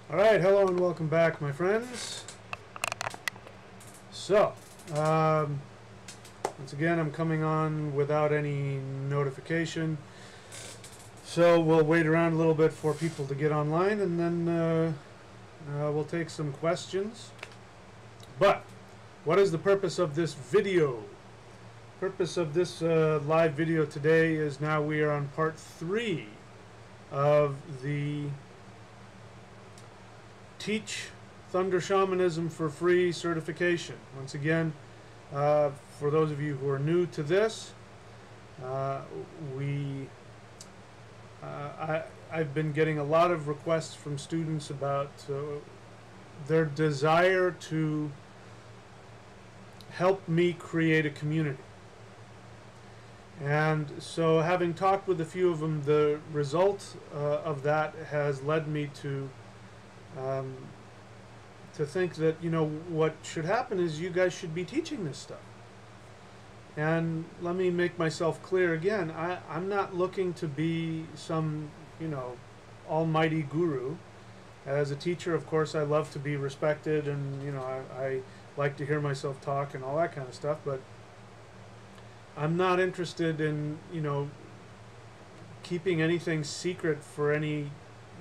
Alright, hello and welcome back, my friends. So, once again, I'm coming on without any notification. So we'll wait around a little bit for people to get online, and then we'll take some questions. But, what is the purpose of this video? Purpose of this live video today is now we are on part 3 of the Teach Thunder Shamanism for Free certification. Once again, for those of you who are new to this, I've been getting a lot of requests from students about their desire to help me create a community. And so, having talked with a few of them, the result of that has led me to think that, you know, what should happen is you guys should be teaching this stuff. And let me make myself clear again. I'm not looking to be some, you know, almighty guru. As a teacher, of course, I love to be respected, and, you know, I like to hear myself talk and all that kind of stuff, but I'm not interested in, you know, keeping anything secret for any,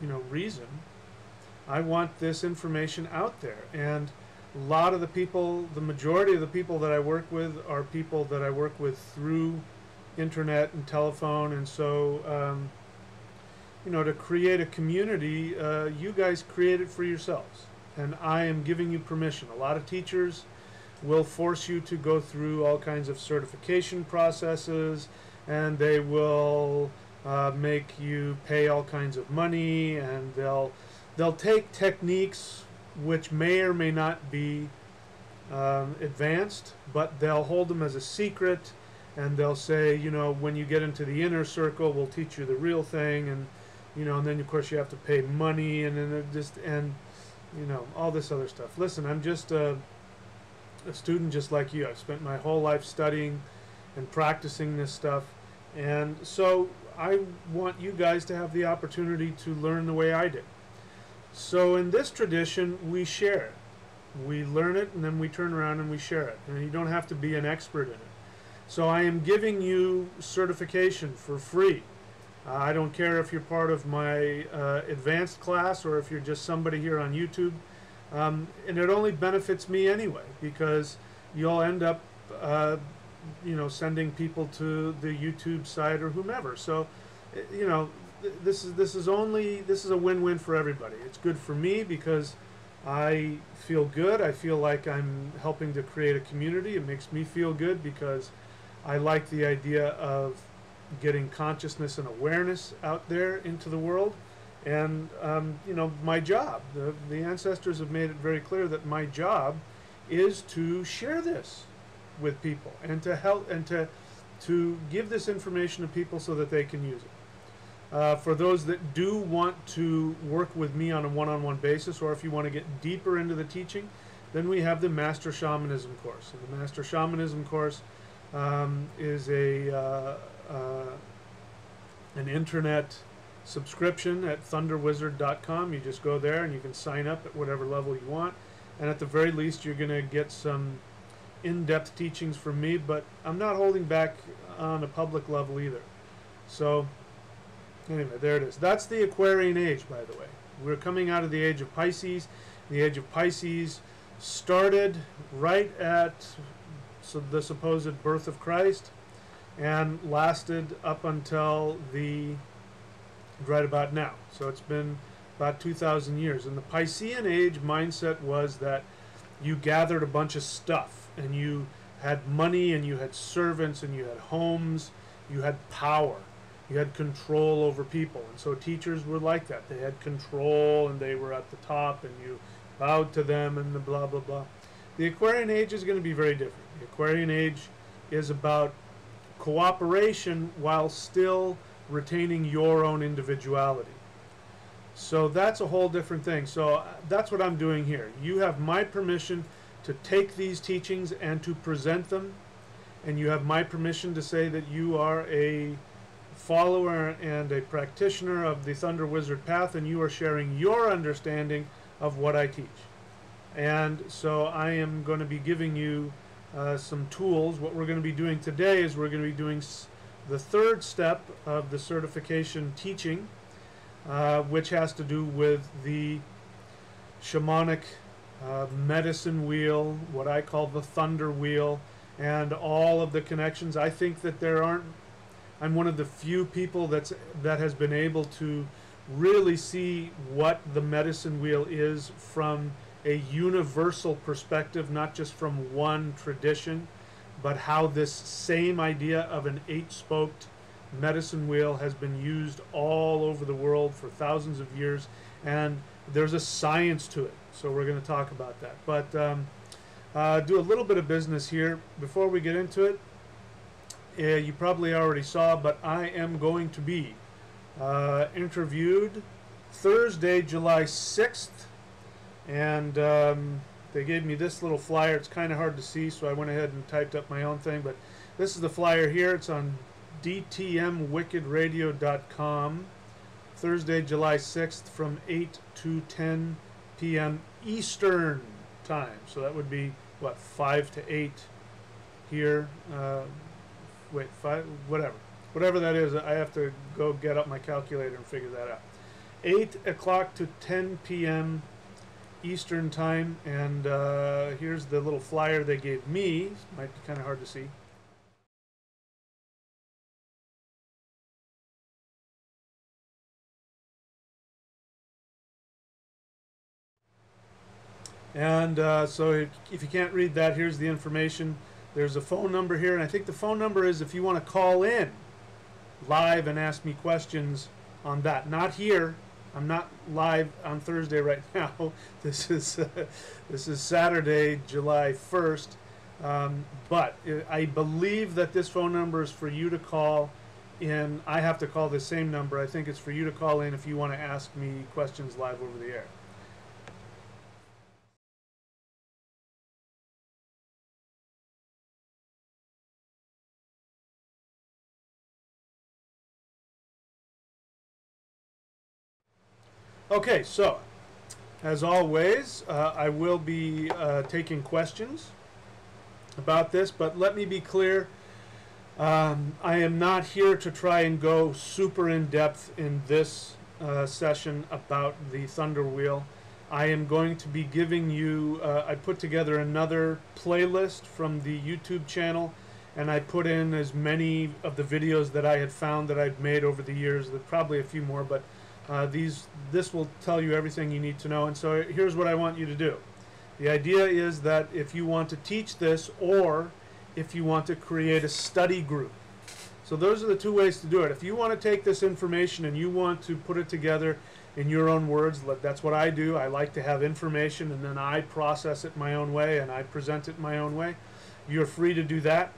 you know, reason. I want this information out there, and a lot of the people, the majority of the people that I work with are people that I work with through internet and telephone, and so you know, to create a community, you guys create it for yourselves, and I am giving you permission. A lot of teachers will force you to go through all kinds of certification processes, and they will make you pay all kinds of money, and they'll take techniques which may or may not be advanced, but they'll hold them as a secret, and they'll say, you know, when you get into the inner circle, we'll teach you the real thing, and, you know, and then of course you have to pay money, and then just, and, you know, all this other stuff. Listen, I'm just a student just like you. I've spent my whole life studying and practicing this stuff, and so I want you guys to have the opportunity to learn the way I did. So in this tradition, we share it. We learn it, and then we turn around and we share it. And you don't have to be an expert in it. So I am giving you certification for free. I don't care if you're part of my advanced class or if you're just somebody here on YouTube. And it only benefits me anyway, because you'll end up you know, sending people to the YouTube site or whomever. So, you know, this is a win-win for everybody. It's good for me because I feel good. I feel like I'm helping to create a community. It makes me feel good because I like the idea of getting consciousness and awareness out there into the world. And you know, my job, the ancestors have made it very clear that my job is to share this with people and to help and to give this information to people so that they can use it. For those that do want to work with me on a one-on-one basis, or if you want to get deeper into the teaching, then we have the Master Shamanism course. And the Master Shamanism course is an internet subscription at thunderwizard.com. You just go there and you can sign up at whatever level you want. And at the very least, you're going to get some in-depth teachings from me, but I'm not holding back on a public level either. So anyway, there it is. That's the Aquarian age, by the way. We're coming out of the age of Pisces. The age of Pisces started right at the supposed birth of Christ and lasted up until right about now. So it's been about 2,000 years. And the Piscean age mindset was that you gathered a bunch of stuff, and you had money, and you had servants, and you had homes, you had power. You had control over people, and so teachers were like that. They had control, and they were at the top, and you bowed to them, and the blah, blah, blah. The Aquarian age is going to be very different. The Aquarian age is about cooperation while still retaining your own individuality. So that's a whole different thing. So that's what I'm doing here. You have my permission to take these teachings and to present them, and you have my permission to say that you are a follower and a practitioner of the Thunder Wizard path, and you are sharing your understanding of what I teach. And so I am going to be giving you some tools. What we're going to be doing today is we're going to be doing the third step of the certification teaching, which has to do with the shamanic medicine wheel, what I call the thunder wheel, and all of the connections. I think that I'm one of the few people that has been able to really see what the medicine wheel is from a universal perspective, not just from one tradition, but how this same idea of an 8-spoked medicine wheel has been used all over the world for thousands of years, and there's a science to it. So we're going to talk about that. But do a little bit of business here before we get into it. You probably already saw, but I am going to be interviewed Thursday, July 6th, and they gave me this little flyer. It's kind of hard to see, so I went ahead and typed up my own thing, but this is the flyer here. It's on dtmwickedradio.com, Thursday, July 6th from 8 to 10 p.m. Eastern time. So that would be, what, 5 to 8 here. Wait, 5, whatever that is. I have to go get up my calculator and figure that out. 8 o'clock to 10 p.m. Eastern time, and here's the little flyer they gave me. Might be kind of hard to see. And so if you can't read that, here's the information. There's a phone number here, and I think the phone number is if you want to call in live and ask me questions on that. Not here. I'm not live on Thursday right now. This is Saturday, July 1st. But I believe that this phone number is for you to call in. I have to call the same number. I think it's for you to call in if you want to ask me questions live over the air. Okay, so as always, I will be taking questions about this, but let me be clear. I am not here to try and go super in depth in this session about the Thunder Wheel. I am going to be giving you, I put together another playlist from the YouTube channel, and I put in as many of the videos that I had found that I'd made over the years. There's probably a few more, but this will tell you everything you need to know. And so here's what I want you to do. The idea is that if you want to teach this, or if you want to create a study group. So those are the two ways to do it. If you want to take this information and you want to put it together in your own words, that's what I do. I like to have information, and then I process it my own way and I present it my own way. You're free to do that.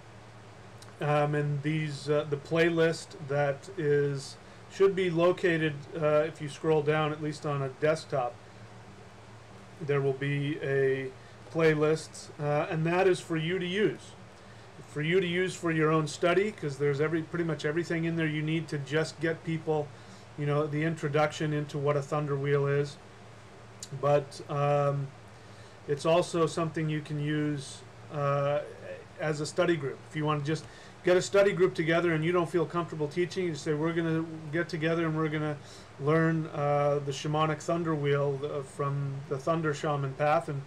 And the playlist that should be located, if you scroll down, at least on a desktop, there will be a playlist, and that is for you to use. For you to use for your own study, because there's pretty much everything in there you need to just get people, the introduction into what a thunder wheel is. But it's also something you can use as a study group. If you want to just get a study group together and you don't feel comfortable teaching, you say, we're going to get together and we're going to learn the shamanic thunder wheel from the Thunder Shaman path, and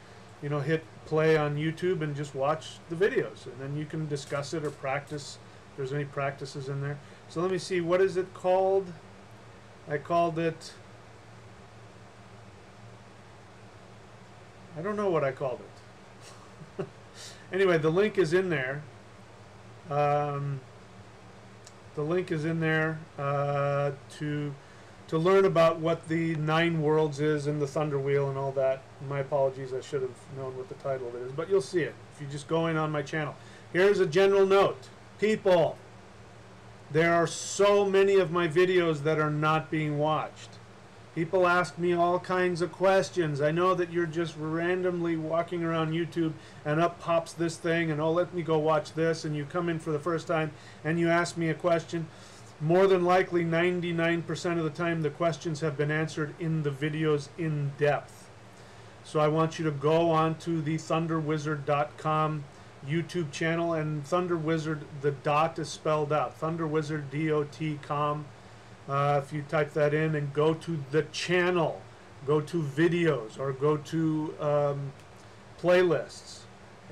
hit play on YouTube and just watch the videos, and then you can discuss it or practice if there's any practices in there. So let me see, what is it called? I called it, I don't know what I called it. Anyway, the link is in there. The link is in there to learn about what the 9 worlds is and the thunder wheel and all that. My apologies, I should have known what the title of it is, but you'll see it if you just go in on my channel. Here's a general note. People, there are so many of my videos that are not being watched. People ask me all kinds of questions. I know that you're just randomly walking around YouTube and up pops this thing and, oh, let me go watch this, and you come in for the first time and you ask me a question. More than likely, 99% of the time, the questions have been answered in the videos in depth. So I want you to go on to the thunderwizard.com YouTube channel, and Thunderwizard, the dot is spelled out. Thunderwizard, D-O-T.com. If you type that in and go to the channel, go to videos, or go to playlists,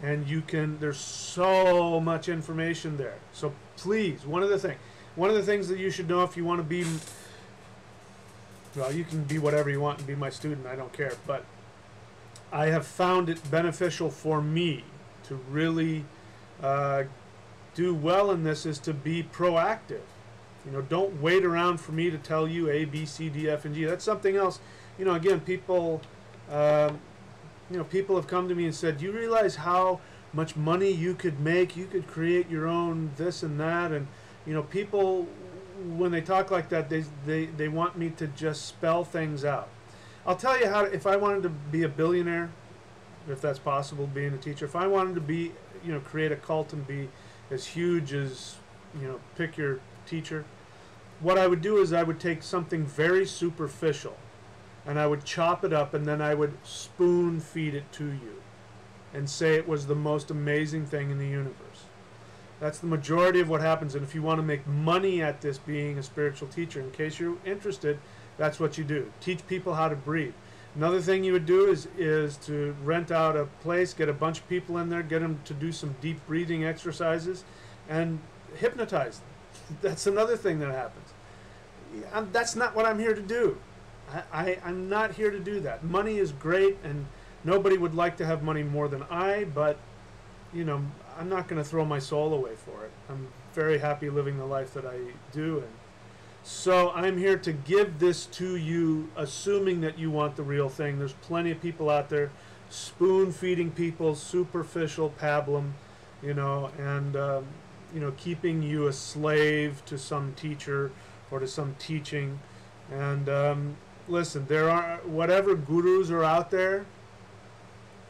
and you can, there's so much information there. So please, one of the things that you should know if you want to be, well, you can be whatever you want and be my student, I don't care, but I have found it beneficial for me to really do well in this, is to be proactive. You know, don't wait around for me to tell you A, B, C, D, F, and G. That's something else. You know, again, people, people have come to me and said, "Do you realize how much money you could make? You could create your own this and that." And you know, people, when they talk like that, they want me to just spell things out. I'll tell you how. If I wanted to be a billionaire, if that's possible, being a teacher, if I wanted to be, you know, create a cult and be as huge as, you know, pick your teacher, what I would do is I would take something very superficial and I would chop it up, and then I would spoon feed it to you and say it was the most amazing thing in the universe. That's the majority of what happens. And if you want to make money at this, being a spiritual teacher, in case you're interested, that's what you do. Teach people how to breathe. Another thing you would do is to rent out a place, get a bunch of people in there, get them to do some deep breathing exercises, and hypnotize them. That's another thing that happens. That's not what I'm here to do. I'm not here to do that. Money is great, and nobody would like to have money more than I, but, you know, I'm not going to throw my soul away for it. I'm very happy living the life that I do, and so I'm here to give this to you, assuming that you want the real thing. There's plenty of people out there spoon-feeding people superficial pablum, you know, and you know, keeping you a slave to some teacher or to some teaching. And listen, there are whatever gurus are out there.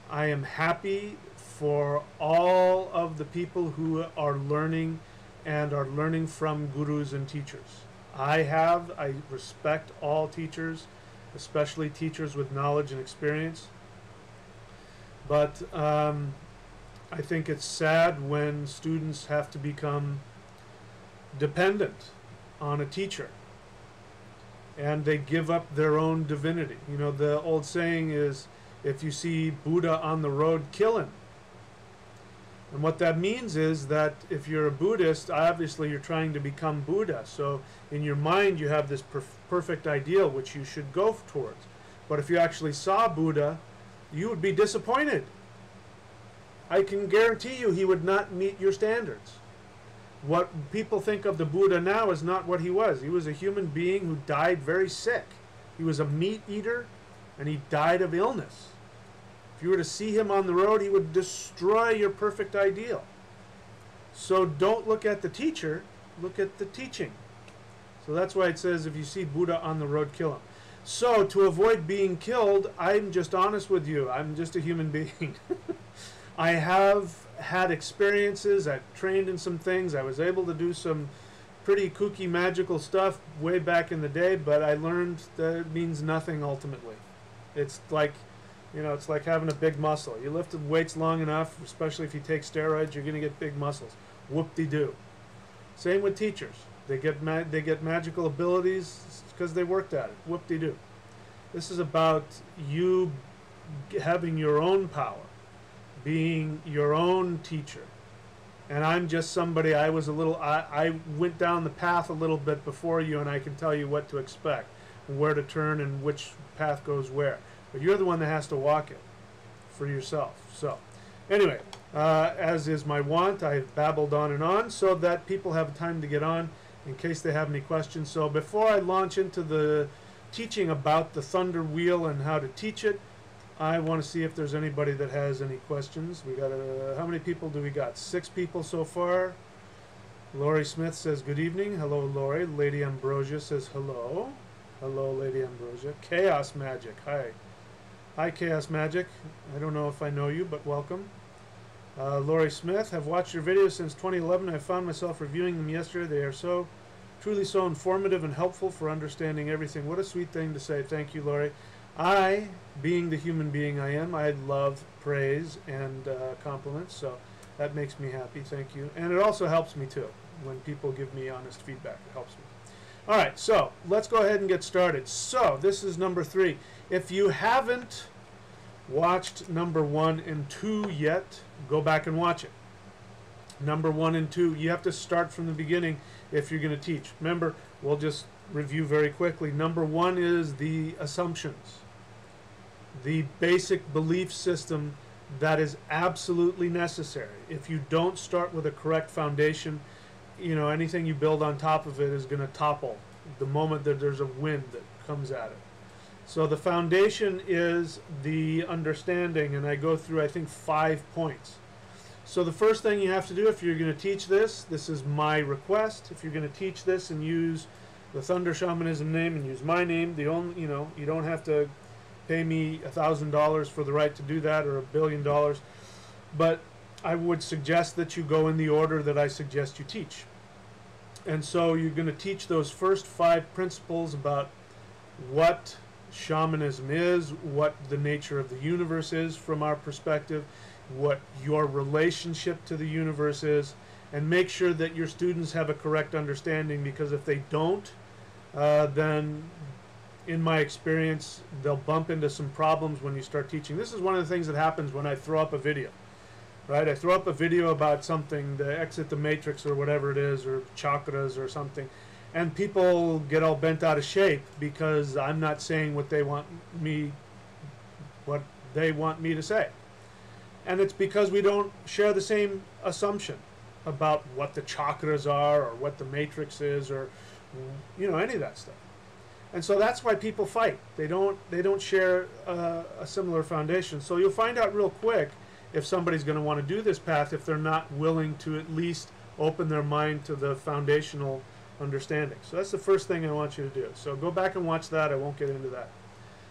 I am happy for all of the people who are learning and are learning from gurus and teachers. I respect all teachers, especially teachers with knowledge and experience. But I think it's sad when students have to become dependent on a teacher and they give up their own divinity. You know, the old saying is, if you see Buddha on the road, kill him. And what that means is that if you're a Buddhist, obviously you're trying to become Buddha. So in your mind you have this perfect ideal which you should go towards. But if you actually saw Buddha, you would be disappointed. I can guarantee you he would not meet your standards. What people think of the Buddha now is not what he was. He was a human being who died very sick. He was a meat eater, and he died of illness. If you were to see him on the road, he would destroy your perfect ideal. So don't look at the teacher, look at the teaching. So that's why it says, if you see Buddha on the road, kill him. So to avoid being killed, I'm just honest with you. I'm just a human being. I have had experiences. I've trained in some things. I was able to do some pretty kooky magical stuff way back in the day, but I learned that it means nothing ultimately. It's like, you know, it's like having a big muscle. You lift the weights long enough, especially if you take steroids, you're going to get big muscles. Whoop-de-doo. Same with teachers. They get magical abilities because they worked at it. Whoop-de-doo. This is about you having your own power, being your own teacher. And I'm just somebody, I went down the path a little bit before you, and I can tell you what to expect, where to turn, and which path goes where. But you're the one that has to walk it for yourself. So, anyway, as is my wont, I've babbled on so that people have time to get on in case they have any questions. So before I launch into the teaching about the Thunder Wheel and how to teach it, I want to see if there's anybody that has any questions. We got how many people do we got? 6 people so far. Lori Smith says good evening. Hello, Lori. Lady Ambrosia says hello. Hello, Lady Ambrosia. Chaos Magic. Hi. Hi, Chaos Magic. I don't know if I know you, but welcome. Lori Smith, have watched your videos since 2011. I found myself reviewing them yesterday. They are so Truly so informative and helpful for understanding everything. What a sweet thing to say. Thank you, Lori. I, being the human being I am, I love praise and compliments, so that makes me happy. Thank you. And it also helps me too. When people give me honest feedback, it helps me. All right, so let's go ahead and get started. So this is number 3. If you haven't watched number 1 and 2 yet, go back and watch it. Number 1 and 2, you have to start from the beginning if you're going to teach. Remember, we'll just review very quickly. Number 1 is the assumptions, the basic belief system that is absolutely necessary. If you don't start with a correct foundation, you know, anything you build on top of it is going to topple the moment that there's a wind that comes at it. So the foundation is the understanding, and I go through, I think, 5 points. So the first thing you have to do if you're going to teach this is my request. If you're going to teach this and use the Thunder Shamanism name and use my name, the only, you know, you don't have to pay me $1,000 for the right to do that, or $1 billion. But I would suggest that you go in the order that I suggest you teach. And so you're going to teach those first 5 principles about what shamanism is, what the nature of the universe is from our perspective, what your relationship to the universe is, and make sure that your students have a correct understanding, because if they don't, then in my experience, they'll bump into some problems when you start teaching. This is one of the things that happens when I throw up a video. Right? I throw up a video about something, the exit the matrix or whatever it is, or chakras or something, and people get all bent out of shape because I'm not saying what they want me to say. And it's because we don't share the same assumption about what the chakras are or what the matrix is, or, you know, any of that stuff. And so that's why people fight. They don't share a similar foundation. So you'll find out real quick if somebody's going to want to do this path if they're not willing to at least open their mind to the foundational understanding. So that's the first thing I want you to do. So go back and watch that. I won't get into that.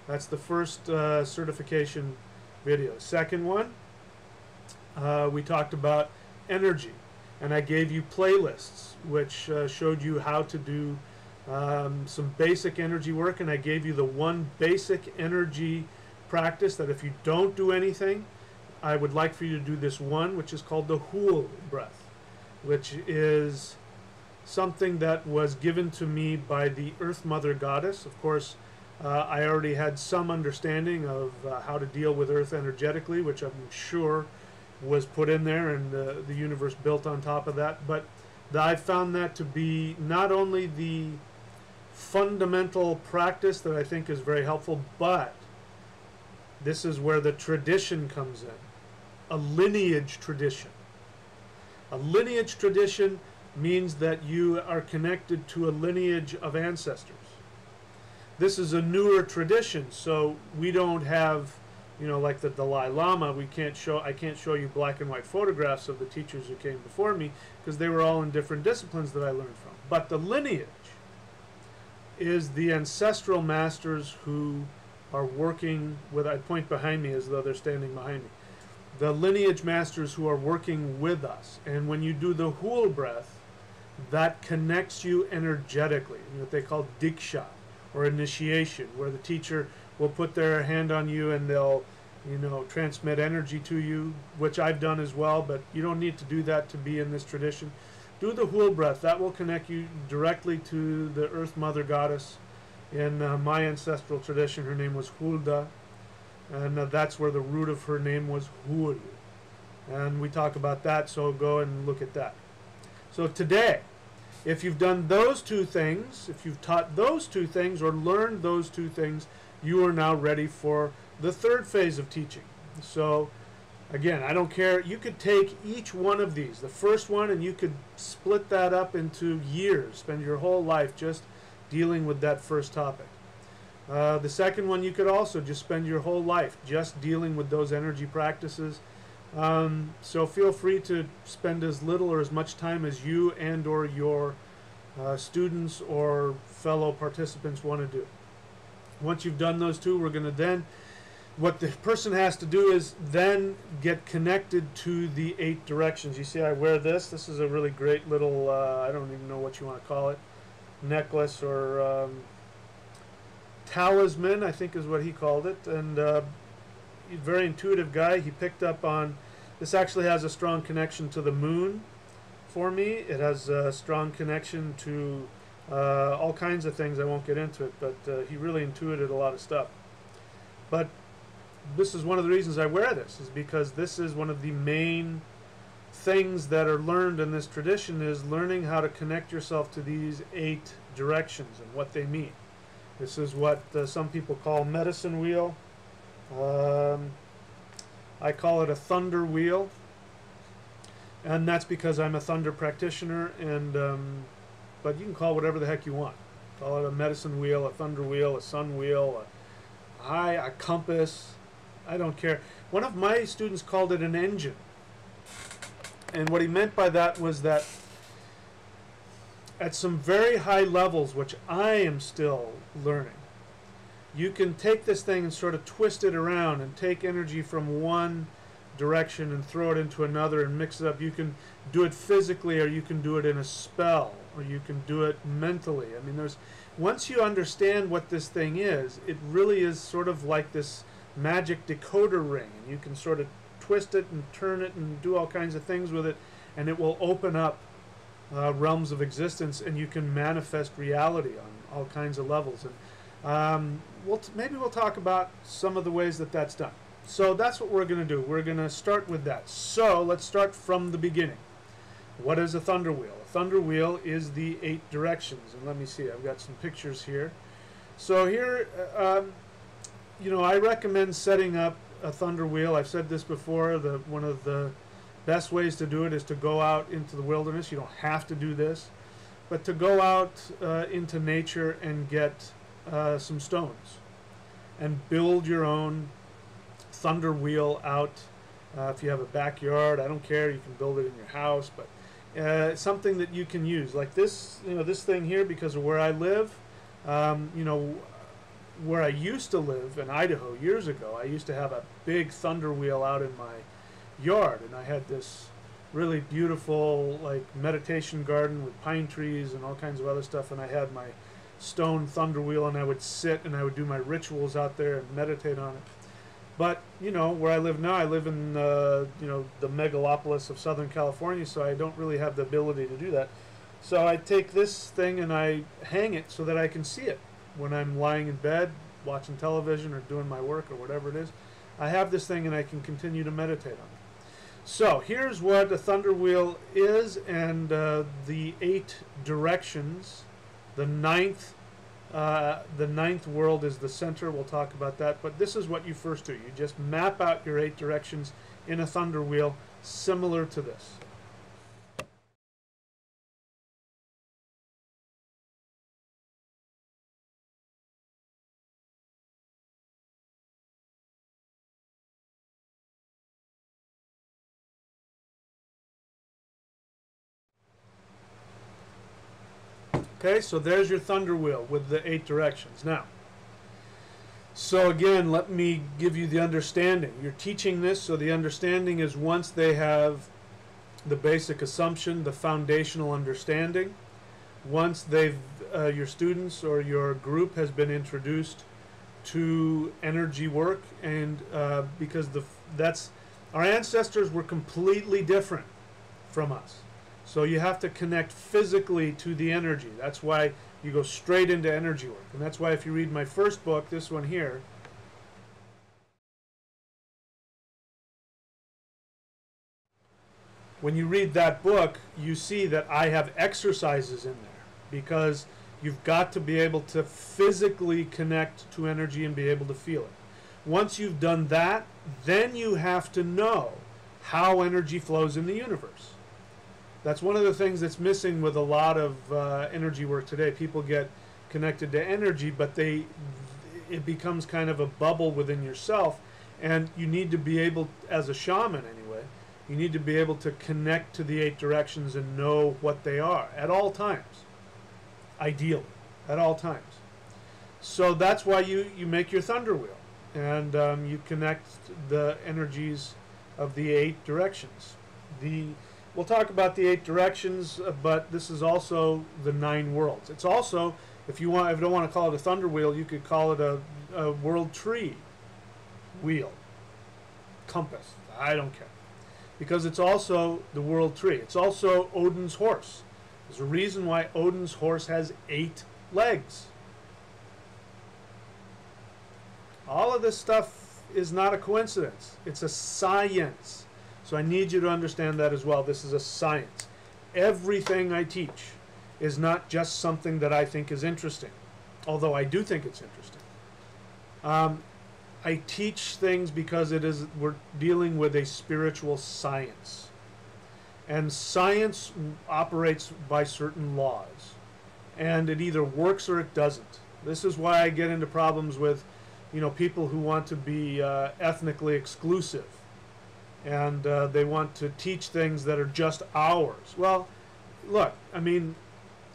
That's the first certification video. Second one, we talked about energy, and I gave you playlists which showed you how to do some basic energy work, and I gave you the one basic energy practice that if you don't do anything, I would like for you to do this one, which is called the Hool breath, which is something that was given to me by the Earth Mother Goddess. Of course, I already had some understanding of how to deal with Earth energetically, which I'm sure was put in there, and the universe built on top of that. But I found that to be not only the fundamental practice that I think is very helpful, but this is where the tradition comes in. A lineage tradition. A lineage tradition means that you are connected to a lineage of ancestors. This is a newer tradition, so we don't have, you know, like the Dalai Lama, I can't show you black and white photographs of the teachers who came before me, because they were all in different disciplines that I learned from. But the lineage is the ancestral masters who are working with, I point behind me as though they're standing behind me, the lineage masters who are working with us. And when you do the Hool breath, that connects you energetically, what they call diksha, or initiation, where the teacher will put their hand on you and they'll, you know, transmit energy to you, which I've done as well, but you don't need to do that to be in this tradition. Do the Hool breath. That will connect you directly to the Earth Mother Goddess. In my ancestral tradition, her name was Hulda, and that's where the root of her name was Hul. And we talk about that, so go and look at that. So today, if you've done those 2 things, if you've taught those 2 things or learned those 2 things, you are now ready for the 3rd phase of teaching. So again, I don't care. You could take each one of these, the first one, and you could split that up into years, spend your whole life just dealing with that first topic. The second one, you could also just spend your whole life just dealing with those energy practices. So feel free to spend as little or as much time as you and or your students or fellow participants want to do. Once you've done those 2, we're going to then, what the person has to do is then get connected to the 8 directions. You see I wear this. This is a really great little, I don't even know what you want to call it. necklace or talisman, I think is what he called it. And he's a very intuitive guy. He picked up on this. Actually has a strong connection to the moon for me. It has a strong connection to all kinds of things. I won't get into it, but he really intuited a lot of stuff. But this is one of the reasons I wear this, is because this is one of the main things that are learned in this tradition, is learning how to connect yourself to these 8 directions and what they mean. This is what some people call medicine wheel. I call it a thunder wheel, and that's because I'm a thunder practitioner. And but you can call it whatever the heck you want. Call it a medicine wheel, a thunder wheel, a sun wheel, a compass. I don't care. One of my students called it an engine. And what he meant by that was that at some very high levels, which I am still learning, you can take this thing and sort of twist it around and take energy from one direction and throw it into another and mix it up. You can do it physically, or you can do it in a spell, or you can do it mentally. I mean, once you understand what this thing is, it really is sort of like this magic decoder ring, and you can sort of twist it and turn it and do all kinds of things with it, and it will open up realms of existence, and you can manifest reality on all kinds of levels. And maybe we'll talk about some of the ways that that's done. So that's what we're going to do. We're going to start with that. So let's start from the beginning. What is a thunder wheel? A thunder wheel is the 8 directions. And let me see, I've got some pictures here. So here, you know, I recommend setting up a thunder wheel. I've said this before, one of the best ways to do it is to go out into the wilderness. You don't have to do this, but to go out into nature and get some stones and build your own thunder wheel out. If you have a backyard, I don't care, you can build it in your house, but something that you can use. Like this, you know, this thing here, because of where I live, you know, where I used to live in Idaho years ago, I used to have a big thunder wheel out in my yard, and I had this really beautiful like meditation garden with pine trees and all kinds of other stuff, and I had my stone thunder wheel, and I would sit and I would do my rituals out there and meditate on it. But you know, where I live now, I live in you know, the megalopolis of Southern California, so I don't really have the ability to do that. So I take this thing and I hang it so that I can see it when I'm lying in bed watching television or doing my work or whatever it is. I have this thing and I can continue to meditate on it. So here's what a thunder wheel is, and the 8 directions. The ninth world is the center. We'll talk about that. But this is what you first do. You just map out your 8 directions in a thunder wheel, similar to this. Okay, so there's your thunder wheel with the 8 directions. Now, so again, let me give you the understanding. You're teaching this, so the understanding is once they have the basic assumption, the foundational understanding, once they've, your students or your group has been introduced to energy work, and because that's our ancestors were completely different from us. So you have to connect physically to the energy. That's why you go straight into energy work. And that's why if you read my first book, this one here, when you read that book, you see that I have exercises in there, because you've got to be able to physically connect to energy and be able to feel it. Once you've done that, then you have to know how energy flows in the universe. That's one of the things that's missing with a lot of energy work today. People get connected to energy, but it becomes kind of a bubble within yourself, and you need to be able, as a shaman anyway, you need to be able to connect to the 8 directions and know what they are at all times, ideally, at all times. So that's why you make your thunder wheel, and you connect the energies of the 8 directions. we'll talk about the 8 directions, but this is also the 9 worlds. It's also, if you don't want to call it a thunder wheel, you could call it a world tree wheel, compass. I don't care, because it's also the world tree. It's also Odin's horse. There's a reason why Odin's horse has 8 legs. All of this stuff is not a coincidence. It's a science. So I need you to understand that as well. This is a science. Everything I teach is not just something that I think is interesting, although I do think it's interesting. I teach things because we're dealing with a spiritual science. And science operates by certain laws. And it either works or it doesn't. This is why I get into problems with, people who want to be ethnically exclusive. And they want to teach things that are just ours. Well, look,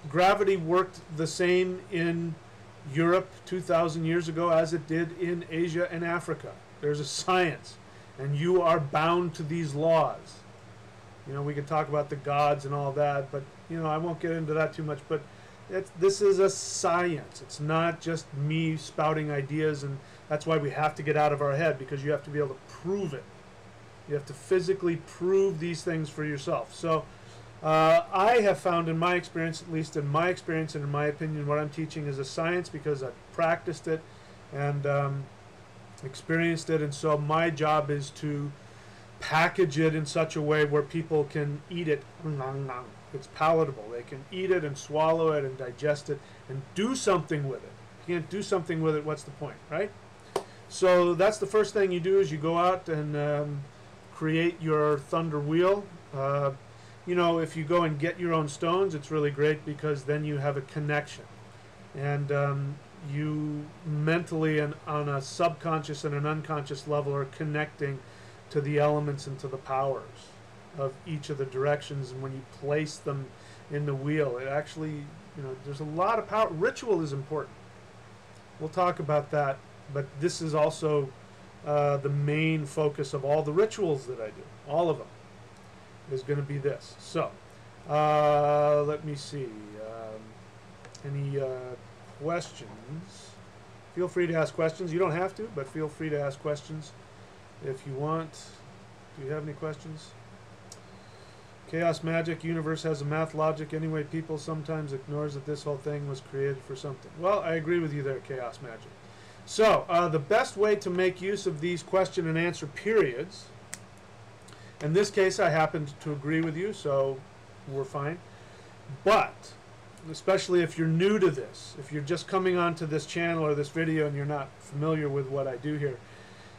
gravity worked the same in Europe 2,000 years ago as it did in Asia and Africa. There's a science, and you are bound to these laws. We could talk about the gods and all that, but I won't get into that too much. But this is a science. It's not just me spouting ideas, and that's why we have to get out of our head, because you have to be able to prove it. You have to physically prove these things for yourself. So I have found, in my experience, at least in my experience and in my opinion, what I'm teaching is a science because I've practiced it and experienced it. And so my job is to package it in such a way where people can eat it. It's palatable. They can eat it and swallow it and digest it and do something with it. If you can't do something with it, what's the point, right? So that's the first thing you do, is you go out and create your thunder wheel. If you go and get your own stones, it's really great, because then you have a connection. And you mentally and on a subconscious and an unconscious level are connecting to the elements and to the powers of each of the directions. And when you place them in the wheel, it actually, there's a lot of power. Ritual is important. We'll talk about that, but this is also the main focus of all the rituals that I do. All of them is going to be this. So, let me see. Any questions? Feel free to ask questions. You don't have to, but feel free to ask questions if you want. Do you have any questions? Chaos magic, universe has a math logic. Anyway, people sometimes ignores that this whole thing was created for something. Well, I agree with you there, chaos magic. So, the best way to make use of these question and answer periods, in this case I happened to agree with you, so we're fine. But, especially if you're new to this, if you're just coming onto this channel or this video and you're not familiar with what I do here,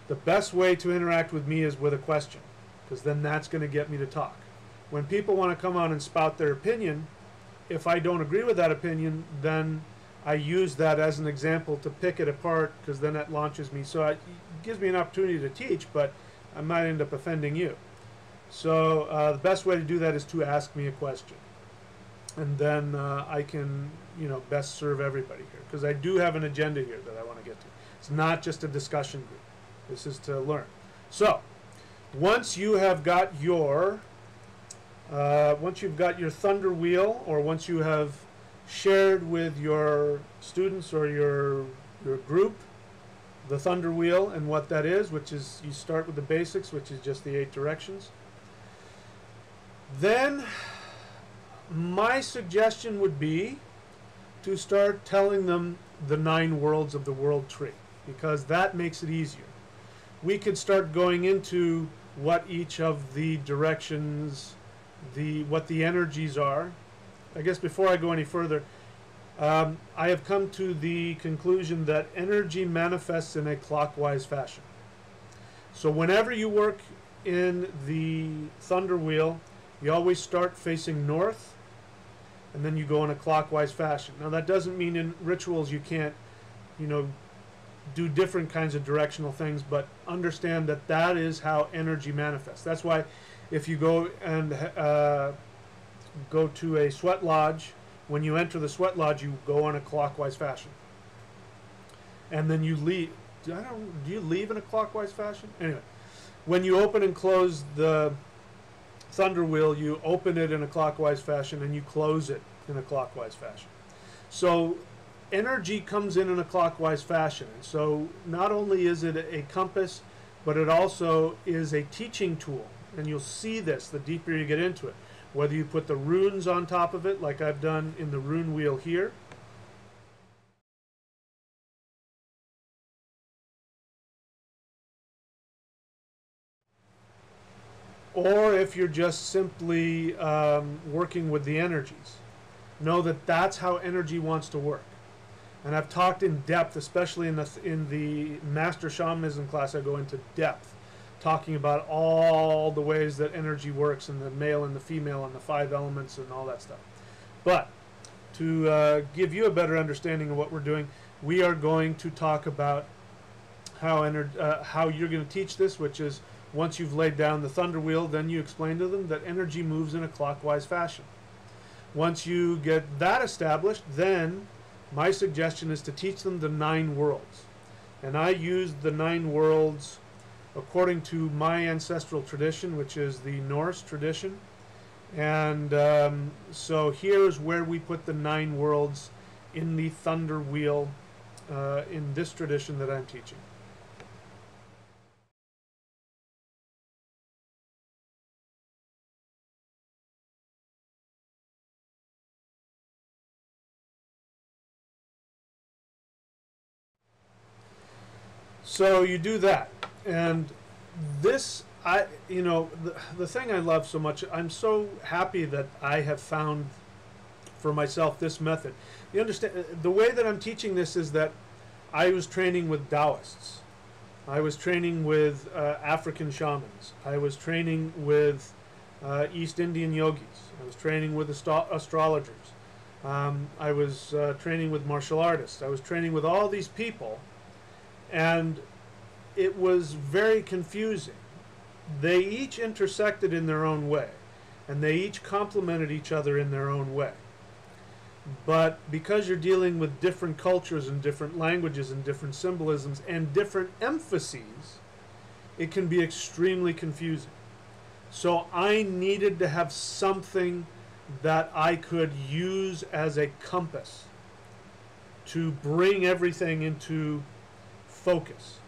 the best way to interact with me is with a question, because then that's going to get me to talk. When people want to come on and spout their opinion, if I don't agree with that opinion, then I use that as an example to pick it apart, because then that launches me. So it gives me an opportunity to teach, but I might end up offending you. So the best way to do that is to ask me a question. And then I can, best serve everybody here. Because I do have an agenda here that I want to get to. It's not just a discussion group. This is to learn. So, once you have got your thunder wheel, or once you have shared with your students or your group the thunder wheel and what that is, which is, you start with the basics, which is just the 8 directions, then my suggestion would be to start telling them the 9 worlds of the world tree, because that makes it easier. We could start going into what each of the directions, what the energies are. I guess before I go any further, I have come to the conclusion that energy manifests in a clockwise fashion. So whenever you work in the thunder wheel, you always start facing north, and then you go in a clockwise fashion. Now that doesn't mean in rituals you can't, do different kinds of directional things, but understand that that is how energy manifests. That's why if you go and go to a sweat lodge, when you enter the sweat lodge, you go in a clockwise fashion. And then you leave. Do you leave in a clockwise fashion? Anyway, when you open and close the thunder wheel, you open it in a clockwise fashion and you close it in a clockwise fashion. So energy comes in a clockwise fashion. And so not only is it a compass, but it also is a teaching tool. And you'll see this the deeper you get into it. Whether you put the runes on top of it, like I've done in the rune wheel here, or if you're just simply working with the energies, know that that's how energy wants to work. And I've talked in depth, especially in the Master Shamanism class, I go into depth, talking about all the ways that energy works, and the male and the female and the 5 elements and all that stuff. But to give you a better understanding of what we're doing, we are going to talk about how you're going to teach this, which is once you've laid down the thunder wheel, then you explain to them that energy moves in a clockwise fashion. Once you get that established, then my suggestion is to teach them the 9 worlds. And I used the 9 worlds according to my ancestral tradition, which is the Norse tradition. And so here's where we put the 9 worlds in the thunder wheel in this tradition that I'm teaching. So you do that, and this, the thing I love so much, I'm so happy that I have found for myself this method. You understand, the way that I'm teaching this is that I was training with Taoists. I was training with African shamans. I was training with East Indian yogis. I was training with astrologers. I was training with martial artists. I was training with all these people. And it was very confusing. They each intersected in their own way, and they each complemented each other in their own way. But because you're dealing with different cultures and different languages and different symbolisms and different emphases, it can be extremely confusing. So I needed to have something that I could use as a compass to bring everything into focus.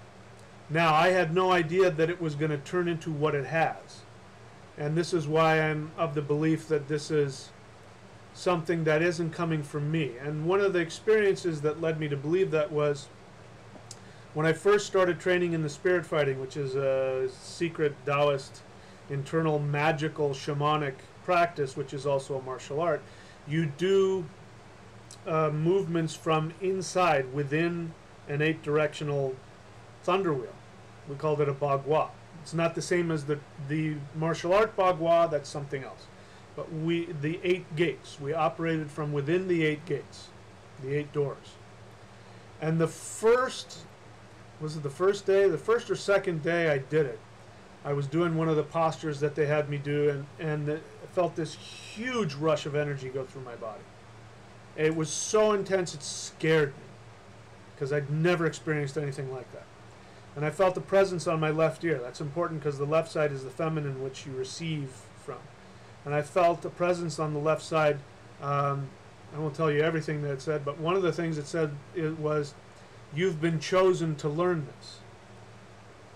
Now, I had no idea that it was going to turn into what it has. And this is why I'm of the belief that this is something that isn't coming from me. And one of the experiences that led me to believe that was when I first started training in the spirit fighting, which is a secret Taoist, internal magical shamanic practice, which is also a martial art. You do movements from inside within an 8-directional thunder wheel. We called it a bagua. It's not the same as the martial art bagua, that's something else. But the 8 gates, we operated from within the 8 gates, the 8 doors. And the first, was it the first day? The first or second day I did it, I was doing one of the postures that they had me do, and I felt this huge rush of energy go through my body. It was so intense it scared me, because I'd never experienced anything like that. And I felt the presence on my left ear. That's important because the left side is the feminine, which you receive from. And I felt the presence on the left side. I won't tell you everything that it said, but one of the things it said was, "You've been chosen to learn this."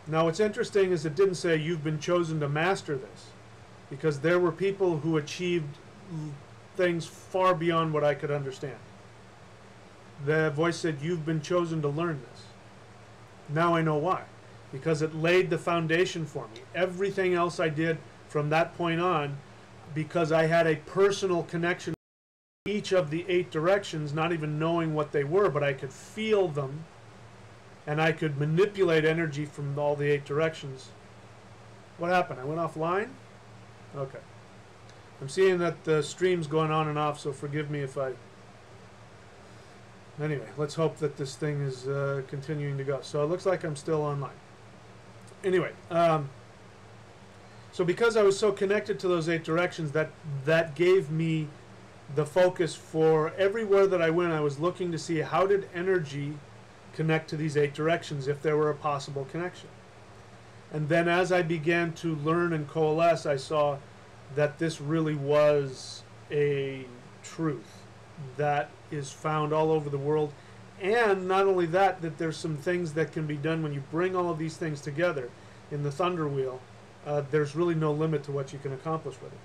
Now what's interesting is it didn't say, "You've been chosen to master this," because there were people who achieved things far beyond what I could understand. The voice said, "You've been chosen to learn this." Now I know why. Because it laid the foundation for me. Everything else I did from that point on, because I had a personal connection to each of the 8 directions, not even knowing what they were, but I could feel them, and I could manipulate energy from all the 8 directions. What happened? I went offline? Okay. I'm seeing that the stream's going on and off, so forgive me if I... Anyway, let's hope that this thing is continuing to go. So it looks like I'm still online. Anyway, so because I was so connected to those 8 directions, that gave me the focus for everywhere that I went. I was looking to see how did energy connect to these 8 directions, if there were a possible connection. And then as I began to learn and coalesce, I saw that this really was a truth that is found all over the world. And not only that, that there's some things that can be done when you bring all of these things together in the thunder wheel. There's really no limit to what you can accomplish with it.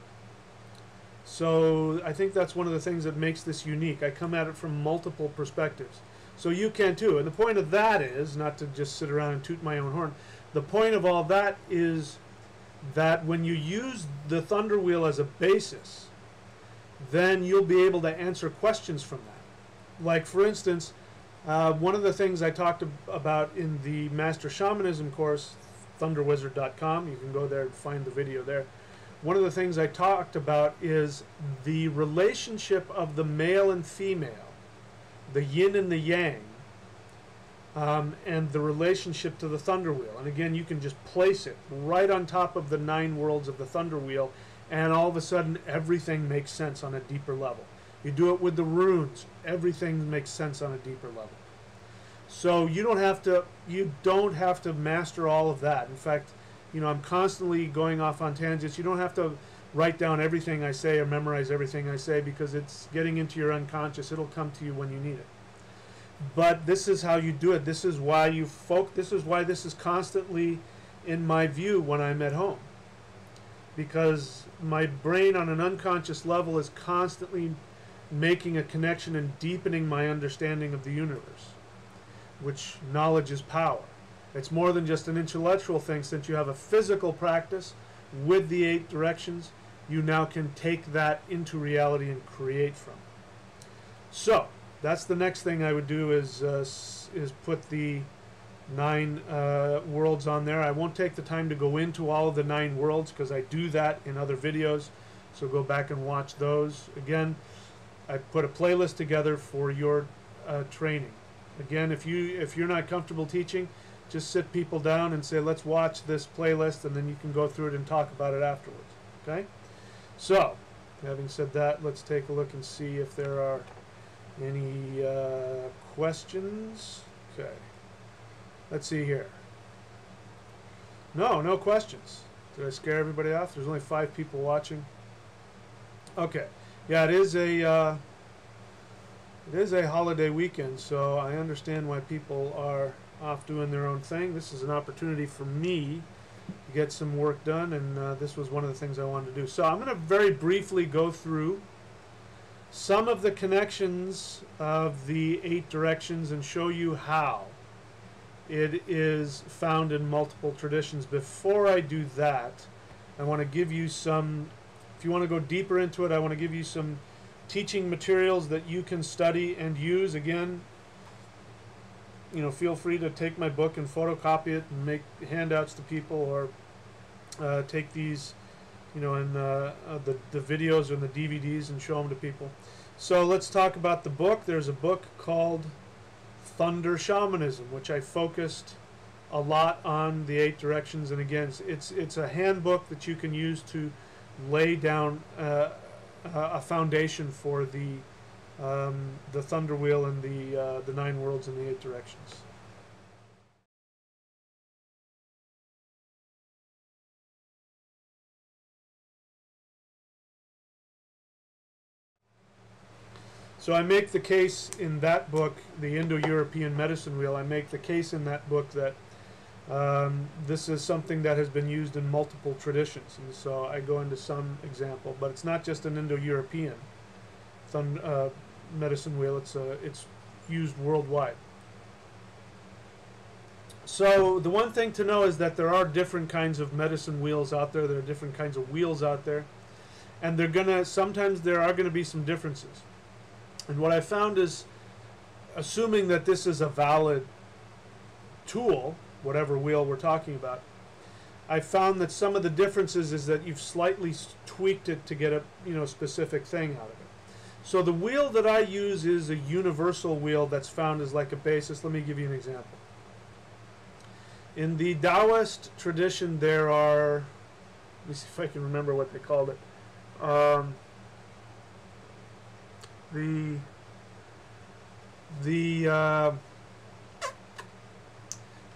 So I think that's one of the things that makes this unique. I come at it from multiple perspectives. So you can too. And the point of that is, not to just sit around and toot my own horn, the point of all that is that when you use the thunder wheel as a basis, then you'll be able to answer questions from that. Like, for instance, one of the things I talked about in the Master Shamanism course, thunderwizard.com, you can go there and find the video there. One of the things I talked about is the relationship of the male and female, the yin and the yang, and the relationship to the thunder wheel. And again, you can just place it right on top of the 9 worlds of the thunder wheel, and all of a sudden everything makes sense on a deeper level. You do it with the runes, everything makes sense on a deeper level. So you don't have to master all of that. In fact, you know, I'm constantly going off on tangents. You don't have to write down everything I say or memorize everything I say, because it's getting into your unconscious. It'll come to you when you need it. But this is how you do it. This is why this is constantly in my view when I'm at home. Because my brain on an unconscious level is constantly making a connection and deepening my understanding of the universe, which knowledge is power. It's more than just an intellectual thing. Since you have a physical practice with the 8 directions, you now can take that into reality and create from it. So that's the next thing I would do, is put the 9 worlds on there. I won't take the time to go into all of the 9 worlds, because I do that in other videos, so go back and watch those. Again, I put a playlist together for your training. Again, if you're not comfortable teaching, just sit people down and say, let's watch this playlist, and then you can go through it and talk about it afterwards. Okay? So, having said that, let's take a look and see if there are any questions. Okay. Let's see here. No questions. Did I scare everybody off? There's only 5 people watching. Okay. Yeah, it is a holiday weekend, so I understand why people are off doing their own thing. This is an opportunity for me to get some work done, and this was one of the things I wanted to do. So I'm going to very briefly go through some of the connections of the 8 directions and show you how it is found in multiple traditions. Before I do that, I want to give you some, if you want to go deeper into it, I want to give you some teaching materials that you can study and use. Again, you know, feel free to take my book and photocopy it and make handouts to people, or take these, you know, and the videos and the DVDs and show them to people. So let's talk about the book. There's a book called Thunder Shamanism, which I focused a lot on the 8 directions. And again, it's a handbook that you can use to lay down a foundation for the thunder wheel and the 9 worlds and the 8 directions. So I make the case in that book, the Indo-European Medicine Wheel, I make the case in that book that this is something that has been used in multiple traditions. And so I go into some example, but it's not just an Indo-European medicine wheel, it's used worldwide. So the one thing to know is that there are different kinds of medicine wheels out there, there are different kinds of wheels out there, and sometimes there are going to be some differences. And what I found is, assuming that this is a valid tool, whatever wheel we're talking about, I found that some of the differences is that you've slightly tweaked it to get a specific thing out of it. So the wheel that I use is a universal wheel that's found as like a basis. Let me give you an example. In the Taoist tradition, there are, let me see if I can remember what they called it. The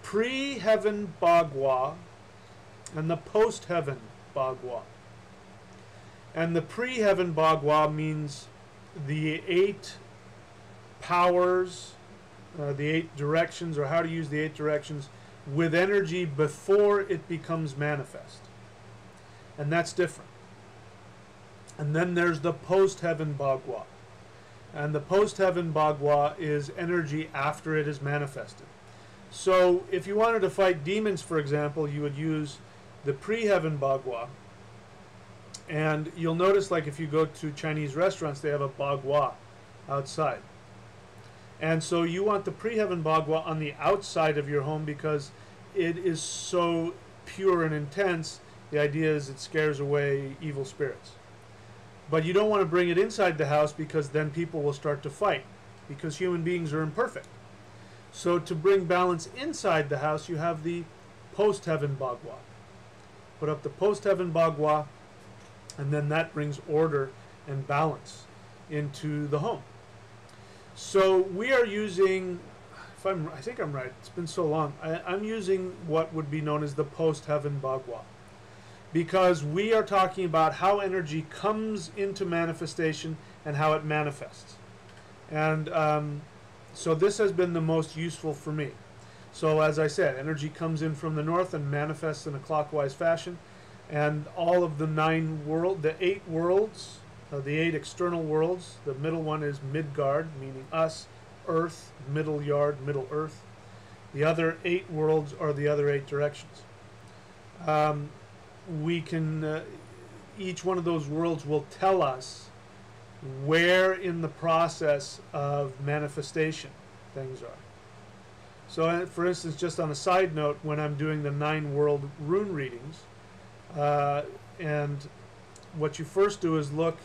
pre-heaven Bagua and the post-heaven Bagua. And the pre-heaven Bagua means the 8 powers, the 8 directions, or how to use the 8 directions with energy before it becomes manifest. And that's different. And then there's the post-heaven Bagua. And the post-heaven Bagua is energy after it is manifested. So if you wanted to fight demons, for example, you would use the pre-heaven Bagua. And you'll notice, like if you go to Chinese restaurants, they have a Bagua outside. And so you want the pre-heaven Bagua on the outside of your home because it is so pure and intense. The idea is it scares away evil spirits. But you don't want to bring it inside the house because then people will start to fight, because human beings are imperfect. So to bring balance inside the house, you have the post-heaven Bagua. Put up the post-heaven Bagua, and then that brings order and balance into the home. So we are using, I think I'm right, it's been so long, I'm using what would be known as the post-heaven Bagua, because we are talking about how energy comes into manifestation and how it manifests. And so this has been the most useful for me. So as I said, energy comes in from the north and manifests in a clockwise fashion. And all of the the 8 worlds, the 8 external worlds, the middle one is Midgard, meaning us, Earth, middle yard, middle Earth. The other 8 worlds are the other 8 directions. We can, each one of those worlds will tell us where in the process of manifestation things are. So for instance, just on a side note, when I'm doing the 9 world rune readings, and what you first do is look,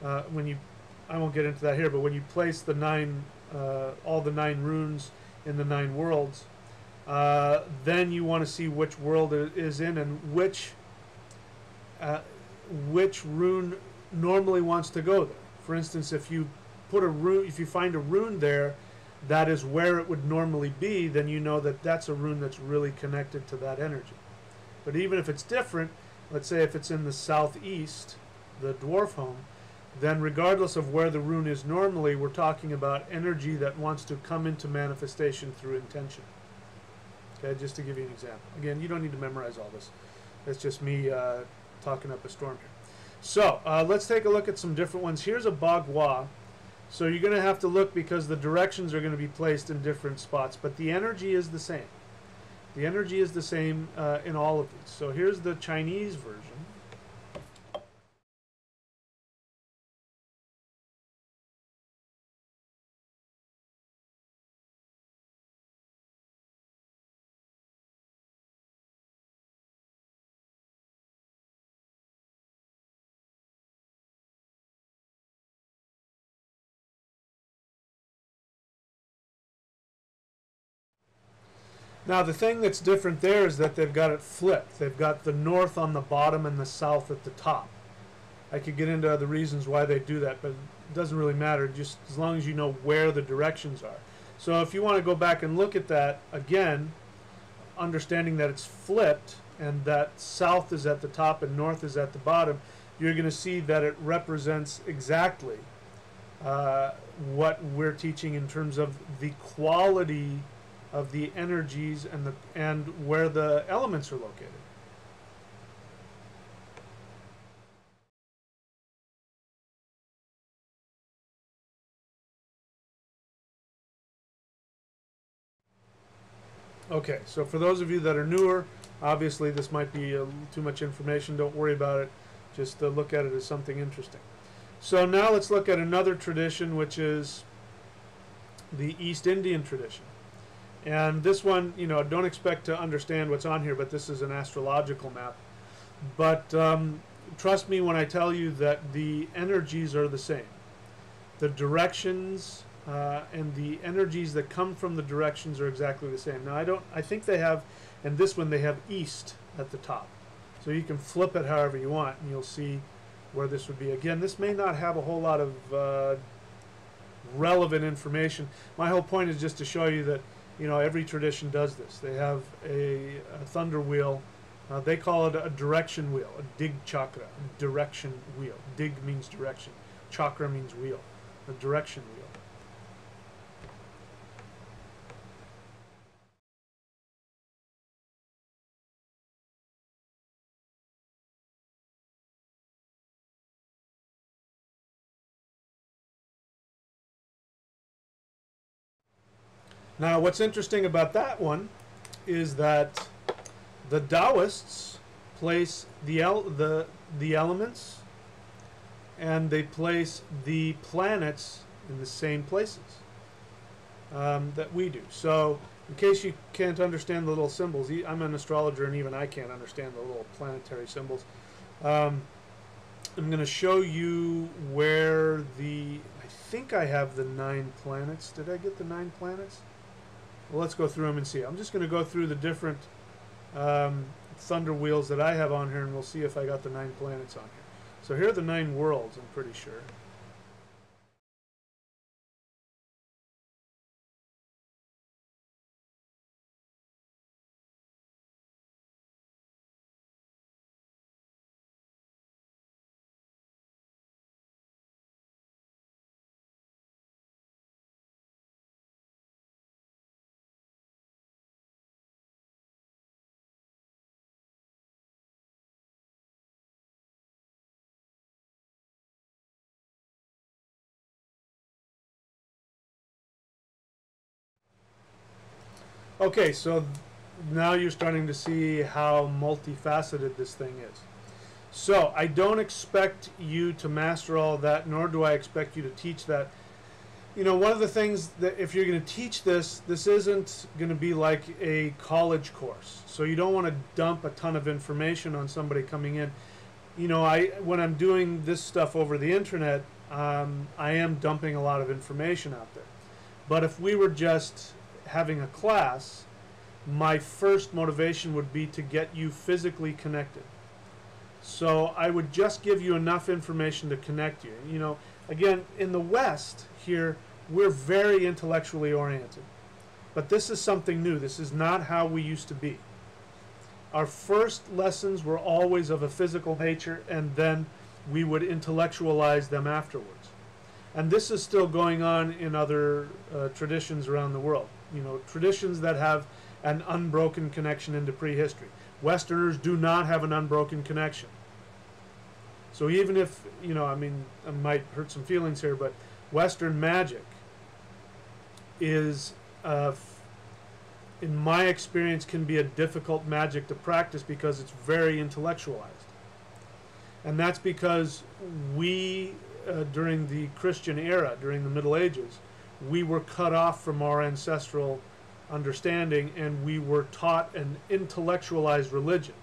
I won't get into that here, but when you place the 9, all the 9 runes in the 9 worlds, then you want to see which world it is in and which rune normally wants to go there. For instance, if you put a rune, if you find a rune there that is where it would normally be, then you know that that's a rune that's really connected to that energy. But even if it's different, let's say if it's in the southeast, the dwarf home, then regardless of where the rune is normally, we're talking about energy that wants to come into manifestation through intention. Okay, just to give you an example. Again, you don't need to memorize all this. That's just me talking up a storm here. So let's take a look at some different ones. Here's a Bagua. So you're going to have to look because the directions are going to be placed in different spots, but the energy is the same. The energy is the same in all of these. So here's the Chinese version. Now the thing that's different there is that they've got it flipped. They've got the north on the bottom and the south at the top. I could get into other reasons why they do that, but it doesn't really matter, just as long as you know where the directions are. So if you want to go back and look at that again, understanding that it's flipped and that south is at the top and north is at the bottom, you're going to see that it represents exactly what we're teaching in terms of the quality of the energies and where the elements are located. Okay, so for those of you that are newer, obviously this might be too much information. Don't worry about it. Just look at it as something interesting. So now let's look at another tradition, which is the East Indian tradition. And this one, you know, don't expect to understand what's on here, but this is an astrological map. But trust me when I tell you that the energies are the same. The directions and the energies that come from the directions are exactly the same. Now I think they have, and this one they have east at the top. So you can flip it however you want and you'll see where this would be. Again, this may not have a whole lot of relevant information. My whole point is just to show you that, you know, every tradition does this. They have a thunder wheel They call it a direction wheel, a dig chakra, a direction wheel. Dig means direction. Chakra means wheel, a direction wheel. Now, what's interesting about that one is that the Taoists place the elements and they place the planets in the same places that we do. So, in case you can't understand the little symbols, I'm an astrologer and even I can't understand the little planetary symbols. I'm going to show you where I think I have the 9 planets. Did I get the 9 planets? Well, let's go through them and see. I'm just going to go through the different thunder wheels that I have on here, and we'll see if I got the 9 planets on here. So here are the 9 worlds, I'm pretty sure. Okay, so now you're starting to see how multifaceted this thing is. So I don't expect you to master all of that, nor do I expect you to teach that. You know, one of the things that if you're going to teach this isn't going to be like a college course. So you don't want to dump a ton of information on somebody coming in. You know, when I'm doing this stuff over the internet, I am dumping a lot of information out there. But if we were just having a class, my first motivation would be to get you physically connected. So I would just give you enough information to connect you. You know, again, in the West here, we're very intellectually oriented. But this is something new. This is not how we used to be. Our first lessons were always of a physical nature, and then we would intellectualize them afterwards. And this is still going on in other traditions around the world. You know, traditions that have an unbroken connection into prehistory. Westerners do not have an unbroken connection. So even if, you know, I mean, I might hurt some feelings here, but Western magic is, in my experience, can be a difficult magic to practice because it's very intellectualized. And that's because we, during the Christian era, during the Middle Ages, we were cut off from our ancestral understanding and we were taught an intellectualized religion.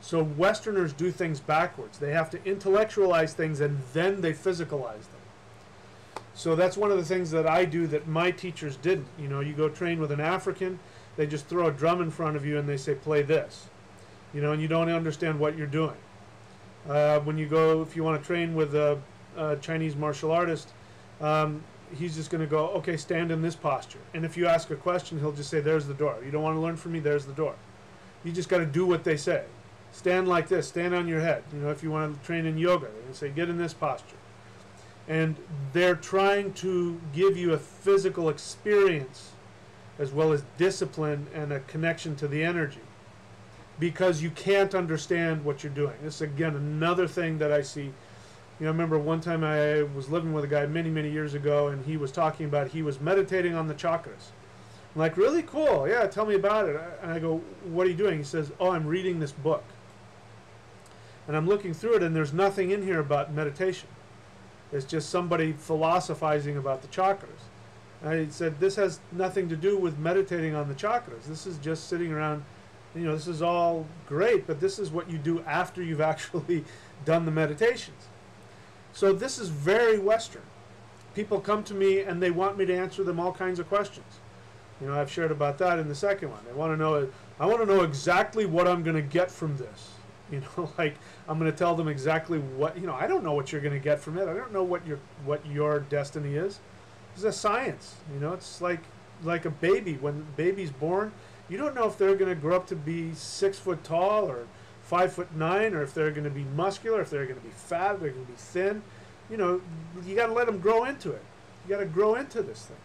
So Westerners do things backwards. They have to intellectualize things and then they physicalize them. So that's one of the things that I do that my teachers didn't. You know, you go train with an African, they just throw a drum in front of you and they say, play this. You know, and you don't understand what you're doing. When you go, if you want to train with a Chinese martial artist, he's just going to go, okay, stand in this posture. And if you ask a question, he'll just say, there's the door. You don't want to learn from me, there's the door. You just got to do what they say. Stand like this, stand on your head. You know, if you want to train in yoga, they're going to say, get in this posture. And they're trying to give you a physical experience as well as discipline and a connection to the energy, because you can't understand what you're doing. This is, again, another thing that I see. You know, I remember one time I was living with a guy many, many years ago, and he was talking about he was meditating on the chakras. I'm like, really cool. Yeah, tell me about it. And I go, what are you doing? He says, oh, I'm reading this book. And I'm looking through it, and there's nothing in here about meditation. It's just somebody philosophizing about the chakras. And I said, this has nothing to do with meditating on the chakras. This is just sitting around, you know, this is all great, but this is what you do after you've actually done the meditations. So this is very Western. People come to me and they want me to answer them all kinds of questions. You know, I've shared about that in the second one. They want to know, I want to know exactly what I'm going to get from this. You know, like I'm going to tell them exactly what, you know, I don't know what you're going to get from it. I don't know what your destiny is. It's a science. You know, it's like a baby. When the baby's born, you don't know if they're going to grow up to be 6 foot tall or 5'9", or if they're going to be muscular, if they're going to be fat, if they're going to be thin. You know, you got to let them grow into it. You got to grow into this thing.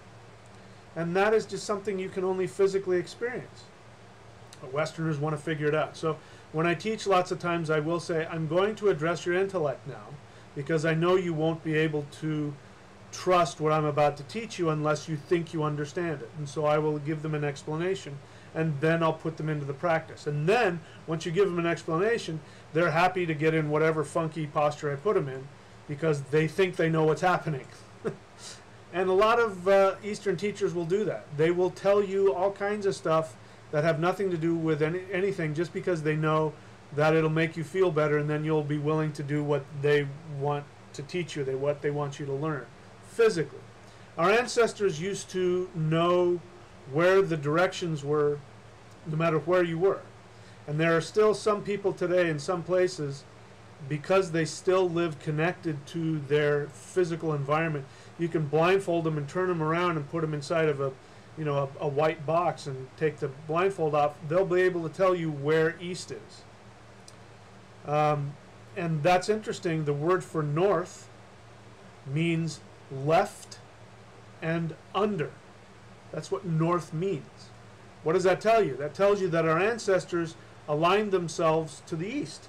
And that is just something you can only physically experience. But Westerners want to figure it out. So when I teach, lots of times I will say, I'm going to address your intellect now, because I know you won't be able to trust what I'm about to teach you unless you think you understand it. And so I will give them an explanation, and then I'll put them into the practice. And then, once you give them an explanation, they're happy to get in whatever funky posture I put them in, because they think they know what's happening. And a lot of Eastern teachers will do that. They will tell you all kinds of stuff that have nothing to do with anything, just because they know that it'll make you feel better, and then you'll be willing to do what they want to teach you, what they want you to learn physically. Our ancestors used to know where the directions were, no matter where you were. And there are still some people today in some places, because they still live connected to their physical environment. You can blindfold them and turn them around and put them inside of a white box and take the blindfold off. They'll be able to tell you where east is. And that's interesting. The word for north means left and under. That's what north means. What does that tell you? That tells you that our ancestors aligned themselves to the east.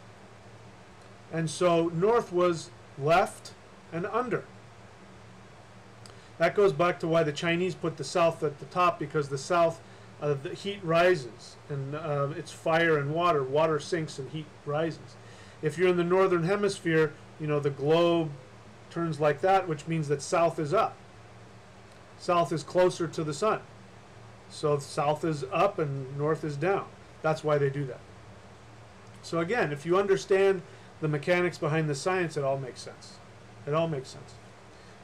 And so north was left and under. That goes back to why the Chinese put the south at the top, because the south, the heat rises, and it's fire and water. Water sinks and heat rises. If you're in the northern hemisphere, you know, the globe turns like that, which means that south is up. South is closer to the sun. So south is up and north is down. That's why they do that. So again, if you understand the mechanics behind the science, it all makes sense. It all makes sense.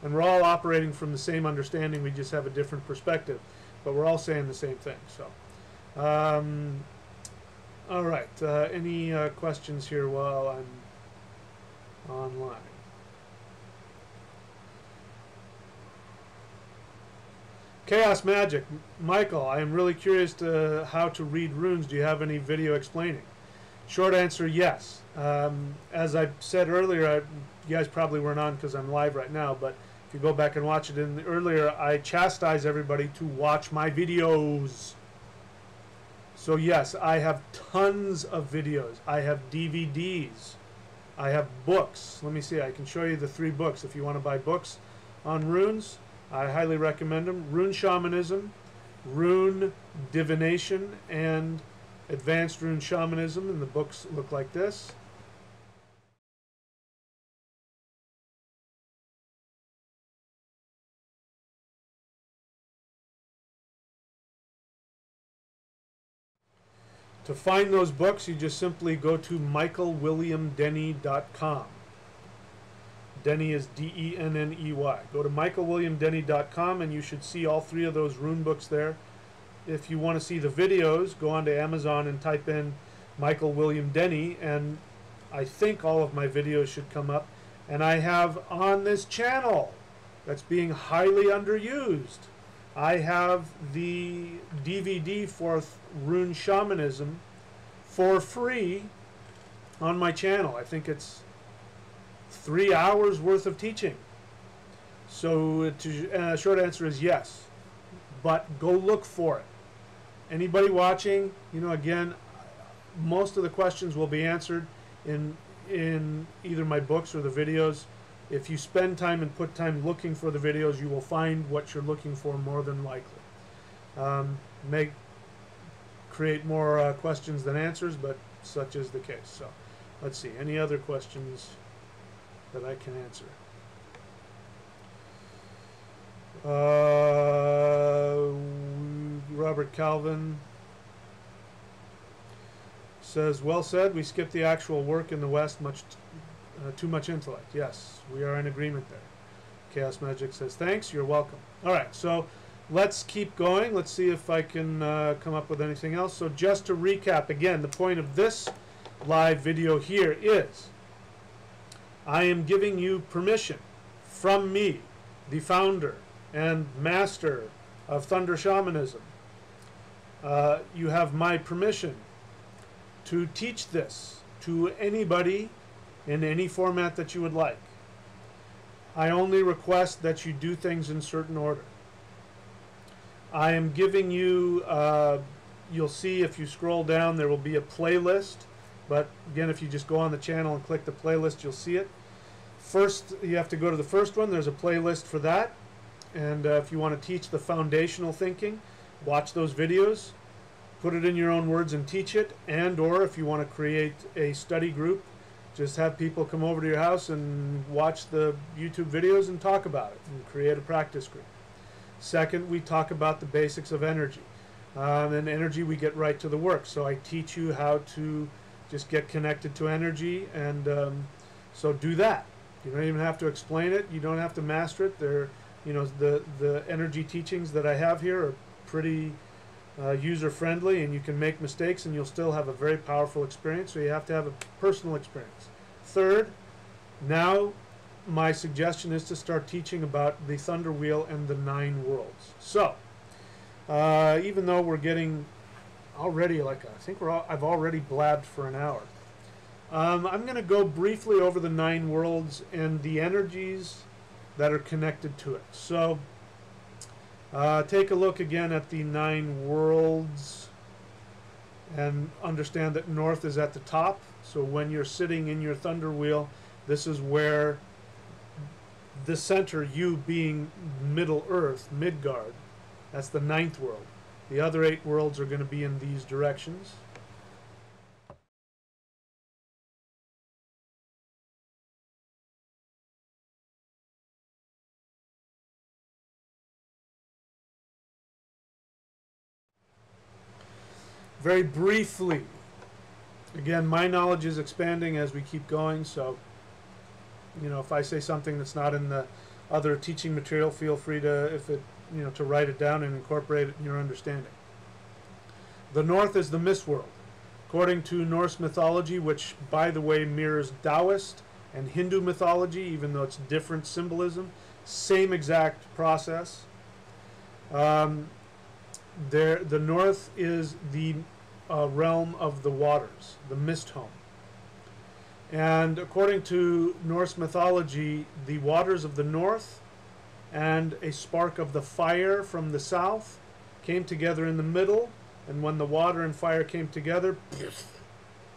And we're all operating from the same understanding. We just have a different perspective. But we're all saying the same thing. So, all right. Any questions here while I'm online? Chaos Magic. Michael, I am really curious to how to read runes. Do you have any video explaining? Short answer, yes. As I said earlier, you guys probably weren't on because I'm live right now, but if you go back and watch it earlier, I chastise everybody to watch my videos. So yes, I have tons of videos. I have DVDs. I have books. Let me see, I can show you the 3 books. If you want to buy books on runes, I highly recommend them. Rune Shamanism, Rune Divination, and Advanced Rune Shamanism, and the books look like this. To find those books, you just simply go to michaelwilliamdenny.com. Denny is D-E-N-N-E-Y. Go to michaelwilliamdenny.com and you should see all 3 of those rune books there. If you want to see the videos, go on to Amazon and type in Michael William Denny, and I think all of my videos should come up. And I have on this channel that's being highly underused, I have the DVD for Rune Shamanism for free on my channel. I think it's 3 hours worth of teaching. So short answer is yes, but go look for it. Anybody watching, you know, again, most of the questions will be answered in either my books or the videos. If you spend time and put time looking for the videos, you will find what you're looking for more than likely. Create more questions than answers, but such is the case. So let's see, any other questions that I can answer? Robert Calvin says, well said, we skip the actual work in the West, too much intellect. Yes, we are in agreement there. Chaos Magic says, thanks, you're welcome. All right, so let's keep going. Let's see if I can come up with anything else. So just to recap, again, the point of this live video here is I am giving you permission from me, the founder and master of Thunder Shamanism. You have my permission to teach this to anybody in any format that you would like. I only request that you do things in certain order. I am giving you, you'll see if you scroll down, there will be a playlist. But again, if you just go on the channel and click the playlist, you'll see it. First, you have to go to the first one. There's a playlist for that. And if you want to teach the foundational thinking, watch those videos, put it in your own words and teach it. And or if you want to create a study group, just have people come over to your house and watch the YouTube videos and talk about it and create a practice group. Second, we talk about the basics of energy. And energy, we get right to the work. So I teach you how to just get connected to energy, and so do that. You don't even have to explain it. You don't have to master it. They're, you know, the energy teachings that I have here are pretty user-friendly, and you can make mistakes and you'll still have a very powerful experience. So you have to have a personal experience. Third, now my suggestion is to start teaching about the Thunder Wheel and the 9 worlds. So even though we're getting already, like, I think I've already blabbed for an hour. I'm going to go briefly over the 9 worlds and the energies that are connected to it. So take a look again at the 9 worlds and understand that north is at the top. So when you're sitting in your thunder wheel, this is where the center, you being Middle Earth, Midgard, that's the 9th world. The other 8 worlds are going to be in these directions. Very briefly, again, my knowledge is expanding as we keep going, so, you know, if I say something that's not in the other teaching material, feel free to, to write it down and incorporate it in your understanding. The north is the mist world. According to Norse mythology, which, by the way, mirrors Taoist and Hindu mythology, even though it's different symbolism, same exact process. The north is the realm of the waters, the mist home. And according to Norse mythology, the waters of the north and a spark of the fire from the south came together in the middle, and when the water and fire came together,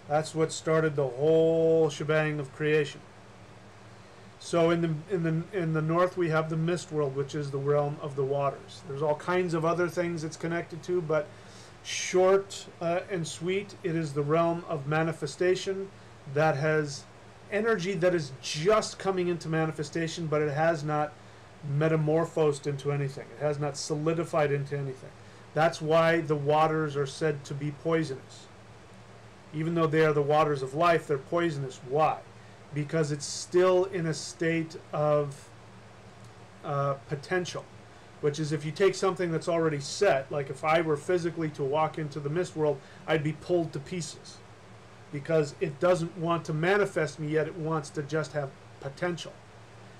that's what started the whole shebang of creation. So in the north we have the mist world, which is the realm of the waters. There's all kinds of other things it's connected to, but short and sweet, it is the realm of manifestation that has energy that is just coming into manifestation, but it has not metamorphosed into anything. It has not solidified into anything. That's why the waters are said to be poisonous. Even though they are the waters of life, they're poisonous. Why? Because it's still in a state of potential, which is if you take something that's already set, like if I were physically to walk into the mist world, I'd be pulled to pieces because it doesn't want to manifest me yet. It wants to just have potential.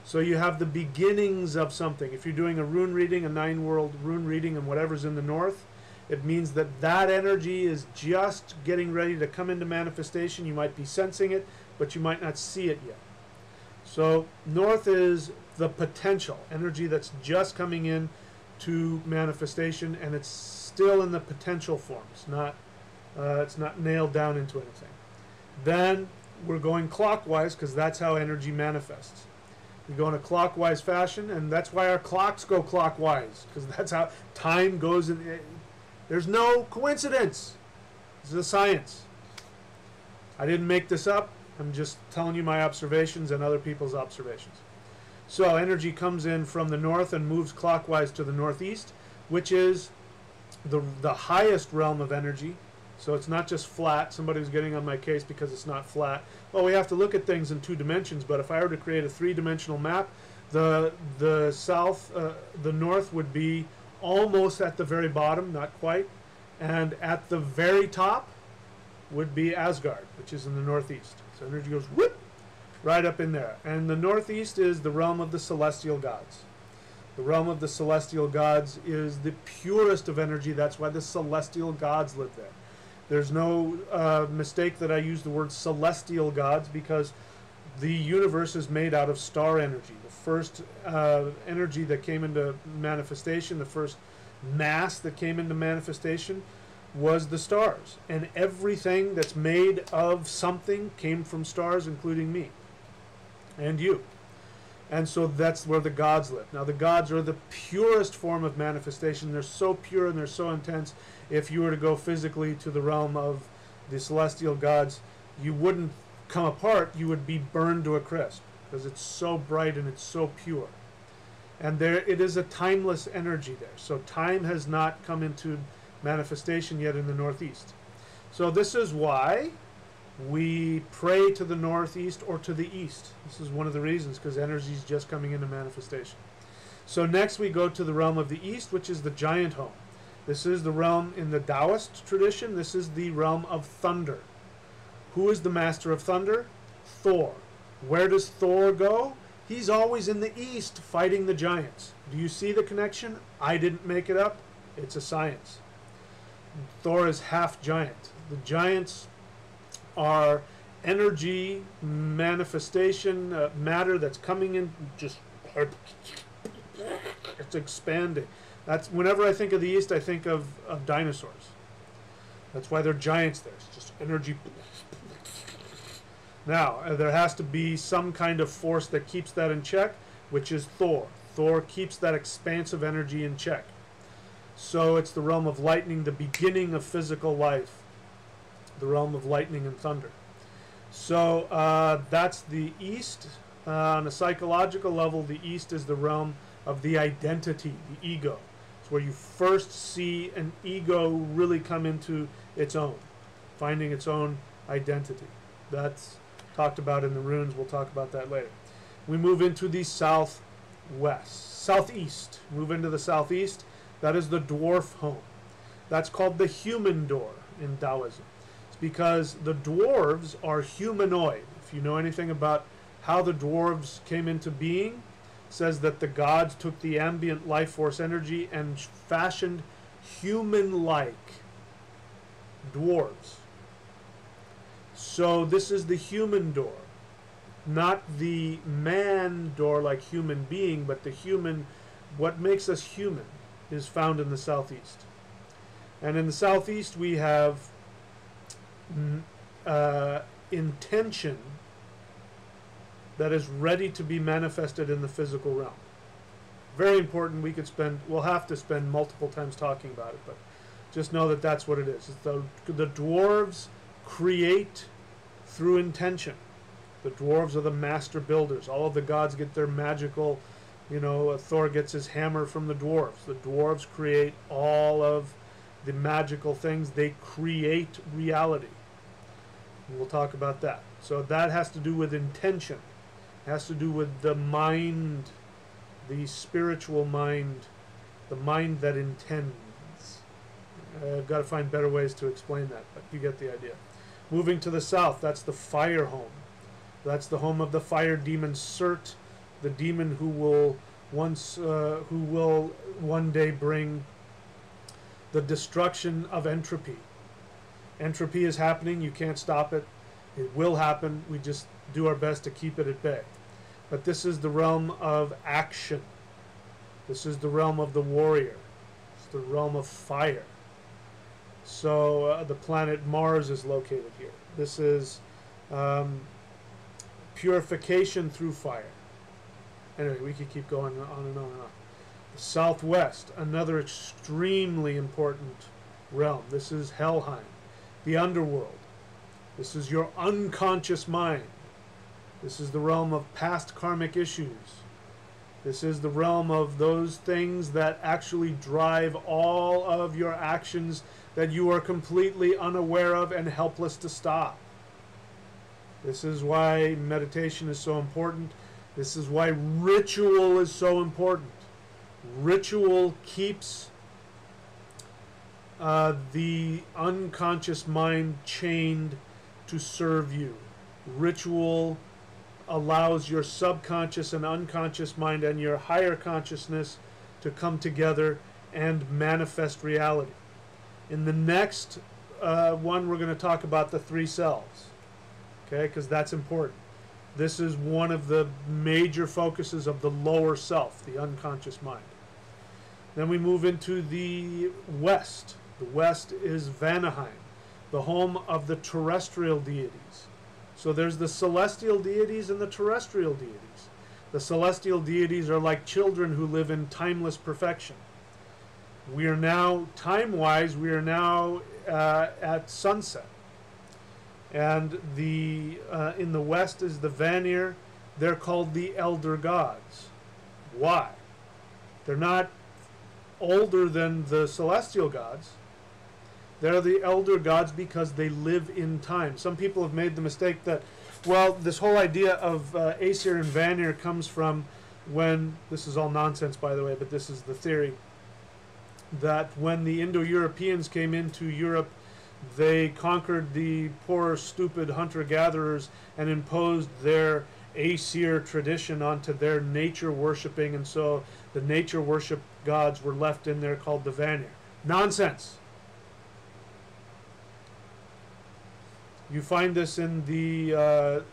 So you have the beginnings of something. If you're doing a rune reading, a 9-world rune reading, and whatever's in the north, it means that that energy is just getting ready to come into manifestation. You might be sensing it, but you might not see it yet. So north is the potential energy that's just coming in to manifestation, and it's still in the potential forms. It's not nailed down into anything. Then we're going clockwise because that's how energy manifests. We go in a clockwise fashion, and that's why our clocks go clockwise, because that's how time goes. There's no coincidence. This is a science. I didn't make this up. I'm just telling you my observations and other people's observations. So energy comes in from the north and moves clockwise to the northeast, which is the highest realm of energy. So it's not just flat. Somebody was getting on my case because it's not flat. Well, we have to look at things in 2 dimensions, but if I were to create a 3-dimensional map, the north would be almost at the very bottom, not quite, and at the very top would be Asgard, which is in the northeast. So energy goes whoop right up in there. And the northeast is the realm of the celestial gods. The realm of the celestial gods is the purest of energy. That's why the celestial gods live there. There's no mistake that I use the word celestial gods, because the universe is made out of star energy. The first energy that came into manifestation, the first mass that came into manifestation, was the stars. And everything that's made of something came from stars, including me and you. And so that's where the gods live. Now the gods are the purest form of manifestation. They're so pure and they're so intense. If you were to go physically to the realm of the celestial gods, you wouldn't come apart, you would be burned to a crisp, because it's so bright and it's so pure. And there it is, a timeless energy there. So time has not come into manifestation yet in the Northeast. So this is why we pray to the Northeast or to the East. This is one of the reasons, because energy is just coming into manifestation. So next we go to the realm of the East, which is the giant home. This is the realm in the Taoist tradition. This is the realm of thunder. Who is the master of thunder? Thor. Where does Thor go? He's always in the East fighting the giants. Do you see the connection? I didn't make it up. It's a science. Thor is half giant. The giants are energy, manifestation, matter that's coming in, just it's expanding. That's whenever I think of the East, I think of dinosaurs. That's why they're giants there. It's just energy. Now, there has to be some kind of force that keeps that in check, which is Thor. Thor keeps that expansive energy in check. So it's the realm of lightning, the beginning of physical life. The realm of lightning and thunder. So that's the East. On a psychological level, the East is the realm of the identity, the ego. It's where you first see an ego really come into its own, finding its own identity. That's talked about in the runes. We'll talk about that later. We move into the southeast. Move into the southeast. That is the dwarf home. That's called the human door in Taoism. It's because the dwarves are humanoid. If you know anything about how the dwarves came into being, it says that the gods took the ambient life force energy and fashioned human-like dwarves. So this is the human door, not the man door like human being, but the human, what makes us human is found in the southeast. And in the southeast we have intention that is ready to be manifested in the physical realm. Very important. We'll have to spend multiple times talking about it, but just know that that's what it is. It's the dwarves create through intention. The dwarves are the master builders. All of the gods get their magical, Thor gets his hammer from the dwarves. The dwarves create all of the magical things. They create reality. And we'll talk about that. So that has to do with intention. It has to do with the mind, the spiritual mind, the mind that intends. I've got to find better ways to explain that, but you get the idea. Moving to the south, that's the fire home. That's the home of the fire demon Surt, the demon who will one day bring the destruction of entropy. Entropy is happening. You can't stop it. It will happen. We just do our best to keep it at bay. But this is the realm of action. This is the realm of the warrior. It's the realm of fire. So the planet Mars is located here. This is purification through fire. Anyway, we could keep going on and on and on. The southwest, another extremely important realm. This is Helheim, the underworld. This is your unconscious mind. This is the realm of past karmic issues. This is the realm of those things that actually drive all of your actions that you are completely unaware of and helpless to stop. This is why meditation is so important. This is why ritual is so important. Ritual keeps the unconscious mind chained to serve you. Ritual allows your subconscious and unconscious mind and your higher consciousness to come together and manifest reality. In the next one, we're going to talk about the three selves, okay, because that's important. This is one of the major focuses of the lower self, the unconscious mind. Then we move into the West. The West is Vanaheim, the home of the terrestrial deities. So there's the celestial deities and the terrestrial deities. The celestial deities are like children who live in timeless perfection. We are now, time-wise, we are now at sunset. And the in the West is the Vanir. They're called the elder gods. Why? They're not older than the celestial gods. They're the elder gods because they live in time. Some people have made the mistake that, well, this whole idea of Aesir and Vanir comes from when, this is all nonsense by the way, but this is the theory, that when the Indo-Europeans came into Europe, they conquered the poor, stupid hunter-gatherers and imposed their Aesir tradition onto their nature worshipping, and so the nature worship gods were left in there called the Vanir. Nonsense. You find this in the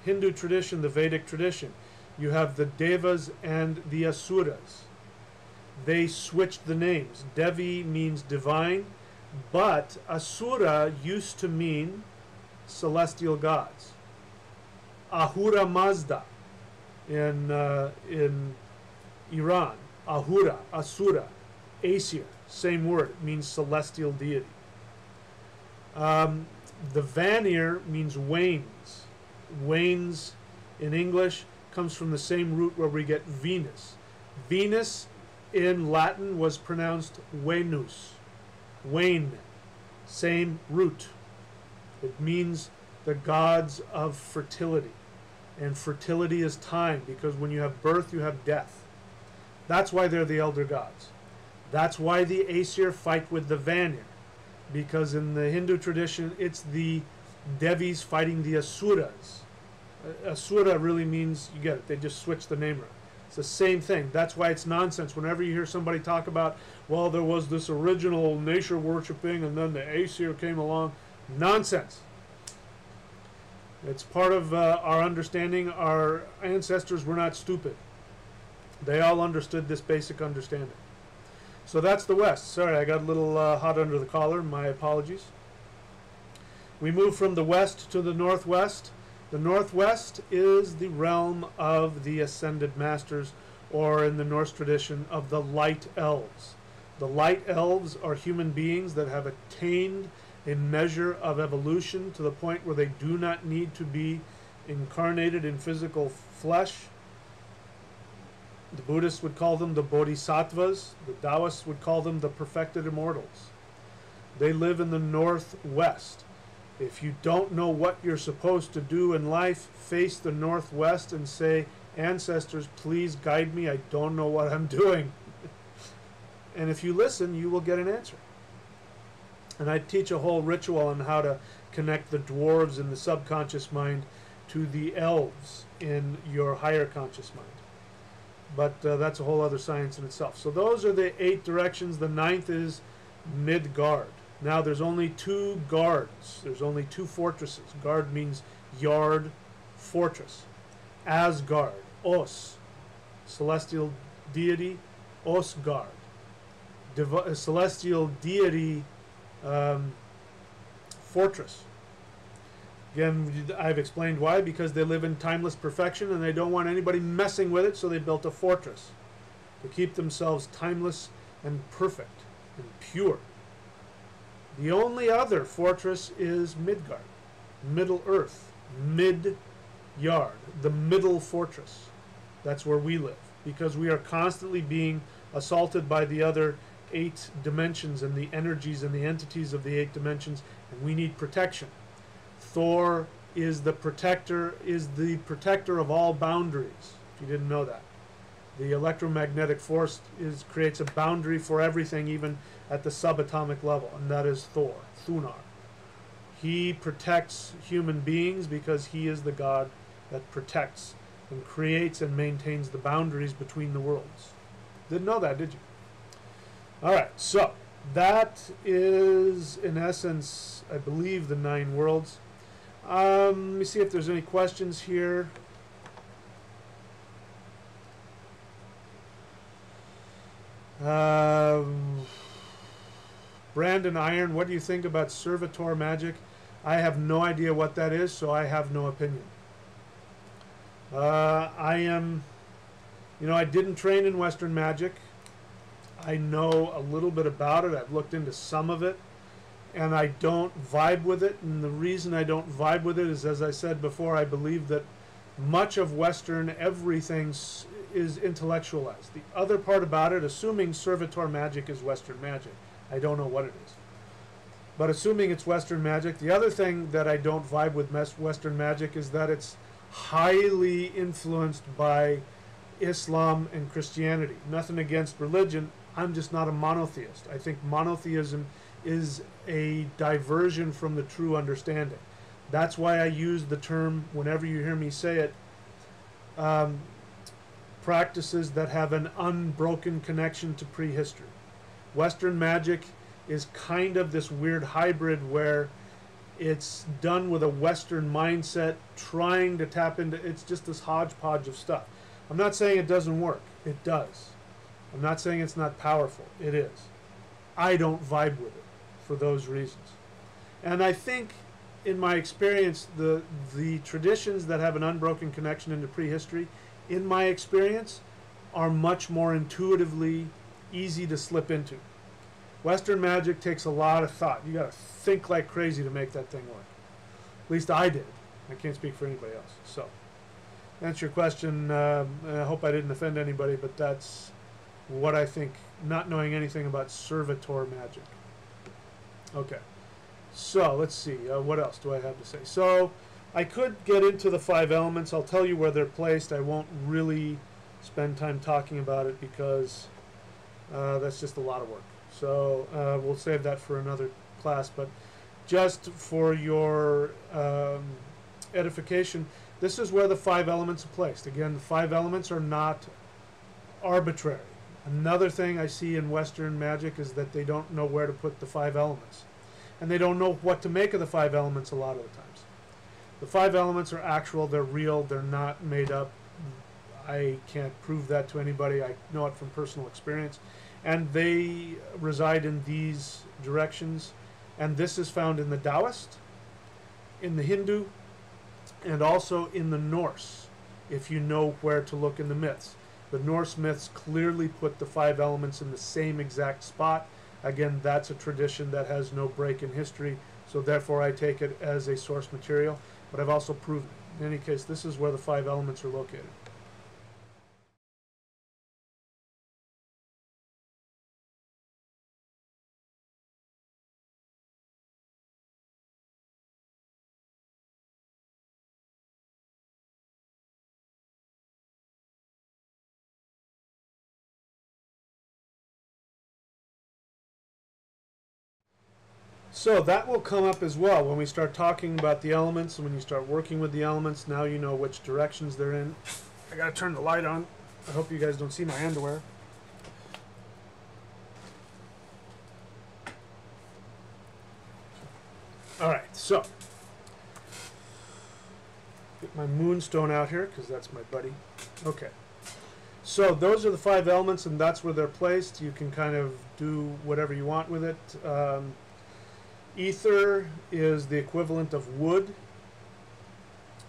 Hindu tradition, the Vedic tradition. You have the Devas and the Asuras. They switched the names. Devi means divine, but Asura used to mean celestial gods. Ahura Mazda in Iran. Ahura, Asura, Aesir, same word. It means celestial deity. The Vanir means wains. Wains in English comes from the same root where we get Venus. Venus in Latin was pronounced Venus. Wane, same root. It means the gods of fertility. And fertility is time, because when you have birth, you have death. That's why they're the elder gods. That's why the Aesir fight with the Vanir, because in the Hindu tradition, it's the Devis fighting the Asuras. Asura really means, you get it, they just switch the name around. It's the same thing. That's why it's nonsense. Whenever you hear somebody talk about, well, there was this original nature worshipping and then the Aesir came along, nonsense. It's part of our understanding. Our ancestors were not stupid. They all understood this basic understanding. So that's the West. Sorry, I got a little hot under the collar. My apologies. We move from the West to the Northwest. The Northwest is the realm of the Ascended Masters, or in the Norse tradition, of the Light Elves. The Light Elves are human beings that have attained a measure of evolution to the point where they do not need to be incarnated in physical flesh. The Buddhists would call them the Bodhisattvas. The Taoists would call them the perfected immortals. They live in the Northwest. If you don't know what you're supposed to do in life, face the Northwest and say, ancestors, please guide me. I don't know what I'm doing. And if you listen, you will get an answer. And I teach a whole ritual on how to connect the dwarves in the subconscious mind to the elves in your higher conscious mind. But that's a whole other science in itself. So those are the 8 directions. The 9th is Midgard. Now there's only 2 guards. There's only 2 fortresses. Guard means yard, fortress. Asgard, Os, celestial deity, Osgard. Celestial deity fortress. Again, I've explained why. Because they live in timeless perfection and they don't want anybody messing with it, so they built a fortress to keep themselves timeless and perfect and pure. The only other fortress is Midgard, Middle Earth, Mid-Yard, the middle fortress. That's where we live, because we are constantly being assaulted by the other 8 dimensions and the energies and the entities of the 8 dimensions, and we need protection. Thor is the protector of all boundaries, if you didn't know that. The electromagnetic force creates a boundary for everything, even at the subatomic level, and that is Thor, Thunar. He protects human beings because he is the god that protects and creates and maintains the boundaries between the worlds. Didn't know that, did you? All right, so that is, in essence, I believe, the 9 worlds. Let me see if there's any questions here. Brandon Iron, what do you think about servitor magic? I have no idea what that is, so I have no opinion. I didn't train in Western magic. I know a little bit about it. I've looked into some of it, and I don't vibe with it. And the reason I don't vibe with it is, as I said before, I believe that much of Western everything is intellectualized. The other part about it, assuming servitor magic is Western magic, I don't know what it is, but assuming it's Western magic, the other thing that I don't vibe with Western magic is that it's highly influenced by Islam and Christianity. Nothing against religion. I'm just not a monotheist. I think monotheism is a diversion from the true understanding. That's why I use the term, whenever you hear me say it, practices that have an unbroken connection to prehistory. Western magic is kind of this weird hybrid where it's done with a Western mindset, trying to tap into, it's just this hodgepodge of stuff. I'm not saying it doesn't work. It does. I'm not saying it's not powerful. It is. I don't vibe with it for those reasons. And I think, in my experience, the traditions that have an unbroken connection into prehistory, in my experience, are much more intuitively easy to slip into. Western magic takes a lot of thought. You got to think like crazy to make that thing work. At least I did. I can't speak for anybody else. So, to answer your question, I hope I didn't offend anybody, but that's what I think, not knowing anything about servitor magic. Okay, so let's see, what else do I have to say? So I could get into the 5 elements. I'll tell you where they're placed. I won't really spend time talking about it because that's just a lot of work. So we'll save that for another class, but just for your edification, this is where the 5 elements are placed. Again, the 5 elements are not arbitrary. Another thing I see in Western magic is that they don't know where to put the 5 elements. And they don't know what to make of the 5 elements a lot of the times. The 5 elements are actual, they're real, they're not made up. I can't prove that to anybody. I know it from personal experience. And they reside in these directions. And this is found in the Taoist, in the Hindu, and also in the Norse, if you know where to look in the myths. The Norse myths clearly put the 5 elements in the same exact spot. Again, that's a tradition that has no break in history, so therefore I take it as a source material, but I've also proven it. In any case, this is where the 5 elements are located. So that will come up as well when we start talking about the elements, and when you start working with the elements. Now you know which directions they're in. I gotta turn the light on. I hope you guys don't see my underwear. Alright, so get my moonstone out here because that's my buddy. Okay. So those are the 5 elements, and that's where they're placed. You can kind of do whatever you want with it. Ether is the equivalent of wood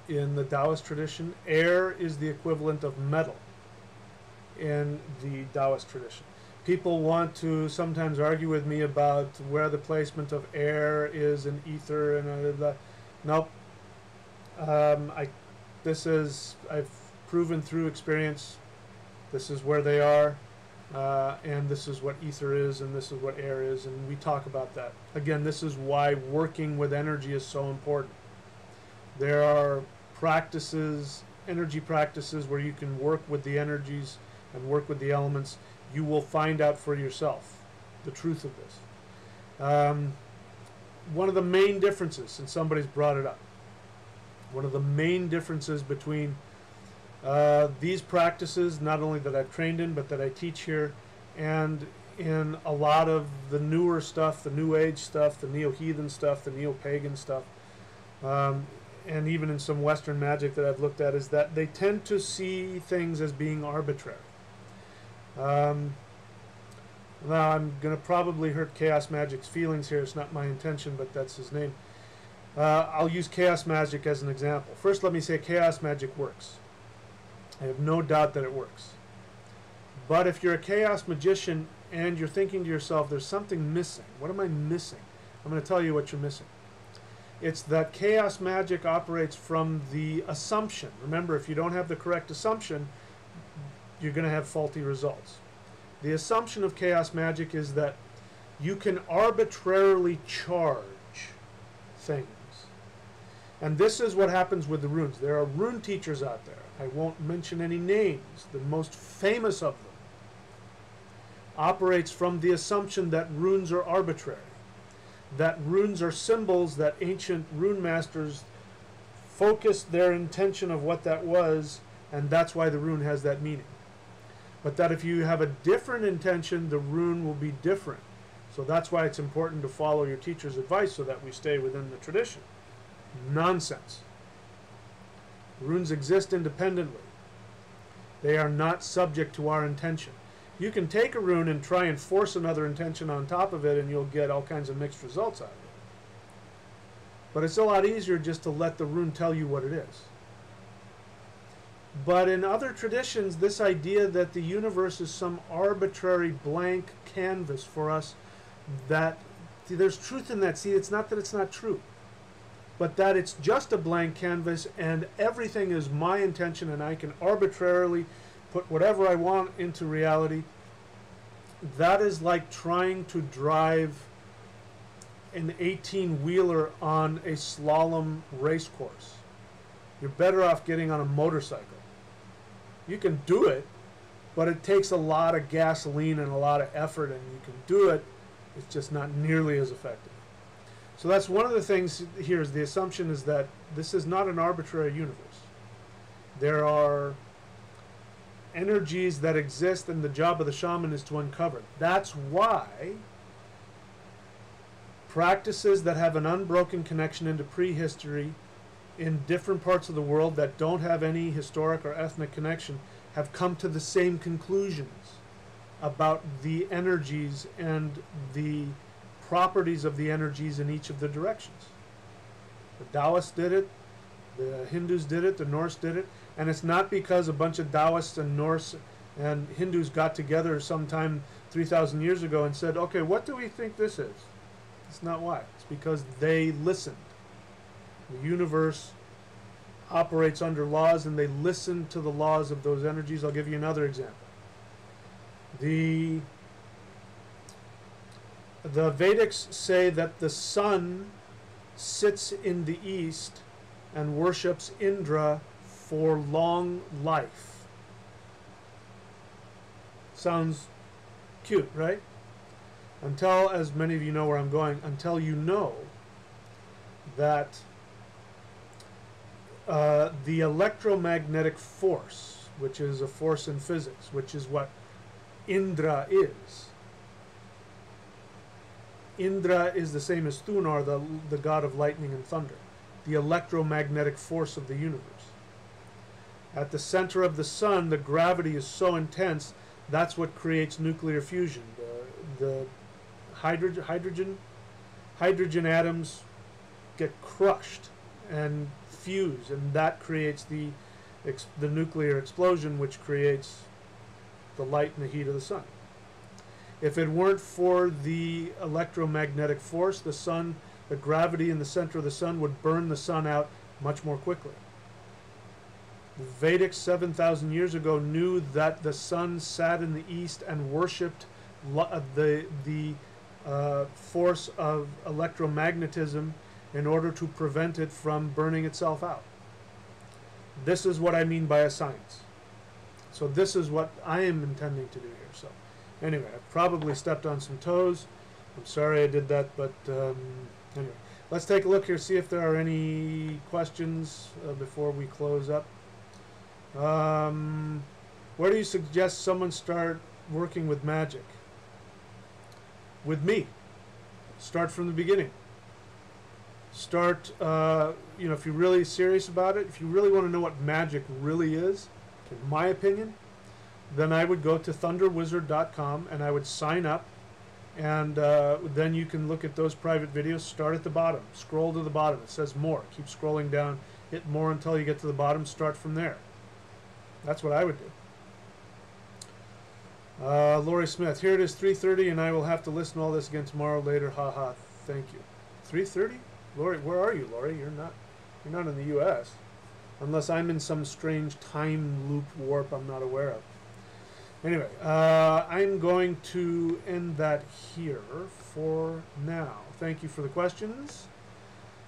in the Taoist tradition. Air is the equivalent of metal in the Taoist tradition. People want to sometimes argue with me about where the placement of air is in ether and nope. I've proven through experience. This is where they are. And this is what ether is, and this is what air is, and we talk about that. Again, this is why working with energy is so important. There are practices, energy practices, where you can work with the energies and work with the elements. You will find out for yourself the truth of this. One of the main differences, and somebody's brought it up, one of the main differences between these practices, not only that I've trained in, but that I teach here, and in a lot of the newer stuff, the New Age stuff, the neo-heathen stuff, the neo-pagan stuff, and even in some Western magic that I've looked at, is that they tend to see things as being arbitrary. Now, I'm going to probably hurt Chaos Magic's feelings here. It's not my intention, but that's his name. I'll use Chaos Magic as an example. First, let me say Chaos Magic works. I have no doubt that it works. But if you're a Chaos Magician and you're thinking to yourself, there's something missing. What am I missing? I'm going to tell you what you're missing. It's that Chaos Magic operates from the assumption. Remember, if you don't have the correct assumption, you're going to have faulty results. The assumption of Chaos Magic is that you can arbitrarily charge things. And this is what happens with the runes. There are rune teachers out there. I won't mention any names. The most famous of them operates from the assumption that runes are arbitrary, that runes are symbols that ancient rune masters focused their intention of what that was, and that's why the rune has that meaning. But that if you have a different intention, the rune will be different. So that's why it's important to follow your teacher's advice so that we stay within the tradition. Nonsense. Runes exist independently. They are not subject to our intention. You can take a rune and try and force another intention on top of it, and you'll get all kinds of mixed results out of it. But it's a lot easier just to let the rune tell you what it is. But in other traditions, this idea that the universe is some arbitrary blank canvas for us, that there's truth in that. See, it's not that it's not true, but that it's just a blank canvas and everything is my intention and I can arbitrarily put whatever I want into reality. That is like trying to drive an 18-wheeler on a slalom race course. You're better off getting on a motorcycle. You can do it, but it takes a lot of gasoline and a lot of effort, and you can do it. It's just not nearly as effective. So that's one of the things here, is the assumption is that this is not an arbitrary universe. There are energies that exist, and the job of the shaman is to uncover. That's why practices that have an unbroken connection into prehistory in different parts of the world that don't have any historic or ethnic connection have come to the same conclusions about the energies and the properties of the energies in each of the directions. The Taoists did it, the Hindus did it, the Norse did it, and it's not because a bunch of Taoists and Norse and Hindus got together sometime 3,000 years ago and said, okay, what do we think this is? It's not why. It's because they listened. The universe operates under laws, and they listen to the laws of those energies. I'll give you another example. The Vedics say that the sun sits in the east and worships Indra for long life. Sounds cute, right? Until, as many of you know where I'm going, until you know that the electromagnetic force, which is a force in physics, which is what Indra is. Indra is the same as Thunar, the god of lightning and thunder, the electromagnetic force of the universe. At the center of the sun, the gravity is so intense, that's what creates nuclear fusion. The hydrogen atoms get crushed and fuse, and that creates the nuclear explosion, which creates the light and the heat of the sun. If it weren't for the electromagnetic force, the sun, the gravity in the center of the sun would burn the sun out much more quickly. The Vedics 7,000 years ago knew that the sun sat in the east and worshipped the force of electromagnetism in order to prevent it from burning itself out. This is what I mean by a science. So this is what I am intending to do here. So anyway, I've probably stepped on some toes. I'm sorry I did that, but anyway. Let's take a look here, see if there are any questions before we close up. Where do you suggest someone start working with magic? with me. Start from the beginning. Start, you know, if you're really serious about it, if you really want to know what magic really is, in my opinion, then I would go to thunderwizard.com and I would sign up, and then you can look at those private videos. Start at the bottom, scroll to the bottom, it says more, keep scrolling down, hit more until you get to the bottom, start from there. That's what I would do. Lori Smith, here it is 3:30 and I will have to listen to all this again tomorrow later, haha, thank you. 3:30? Lori, where are you, Lori? You're not in the US. Unless I'm in some strange time loop warp I'm not aware of. Anyway, I'm going to end that here for now. Thank you for the questions.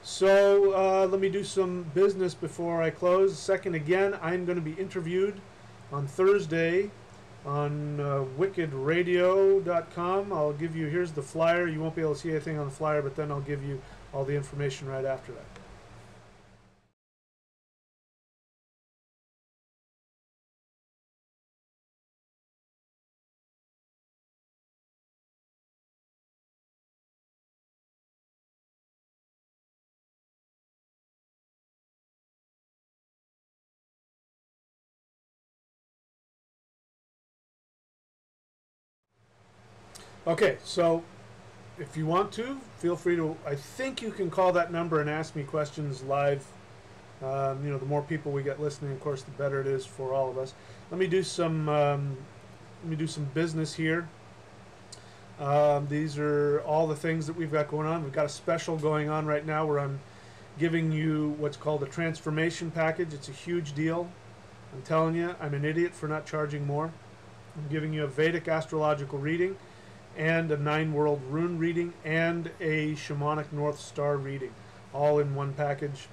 So let me do some business before I close. Second, again, I'm going to be interviewed on Thursday on wickedradio.com. I'll give you, here's the flyer. You won't be able to see anything on the flyer, but then I'll give you all the information right after that. Okay, so if you want to, feel free to, I think you can call that number and ask me questions live. You know, the more people we get listening, of course, the better it is for all of us. Let me do some business here. These are all the things that we've got going on. We've got a special going on right now where I'm giving you what's called a transformation package. It's a huge deal. I'm telling you, I'm an idiot for not charging more. I'm giving you a Vedic astrological reading and a 9-world rune reading and a shamanic North Star reading, all in one package.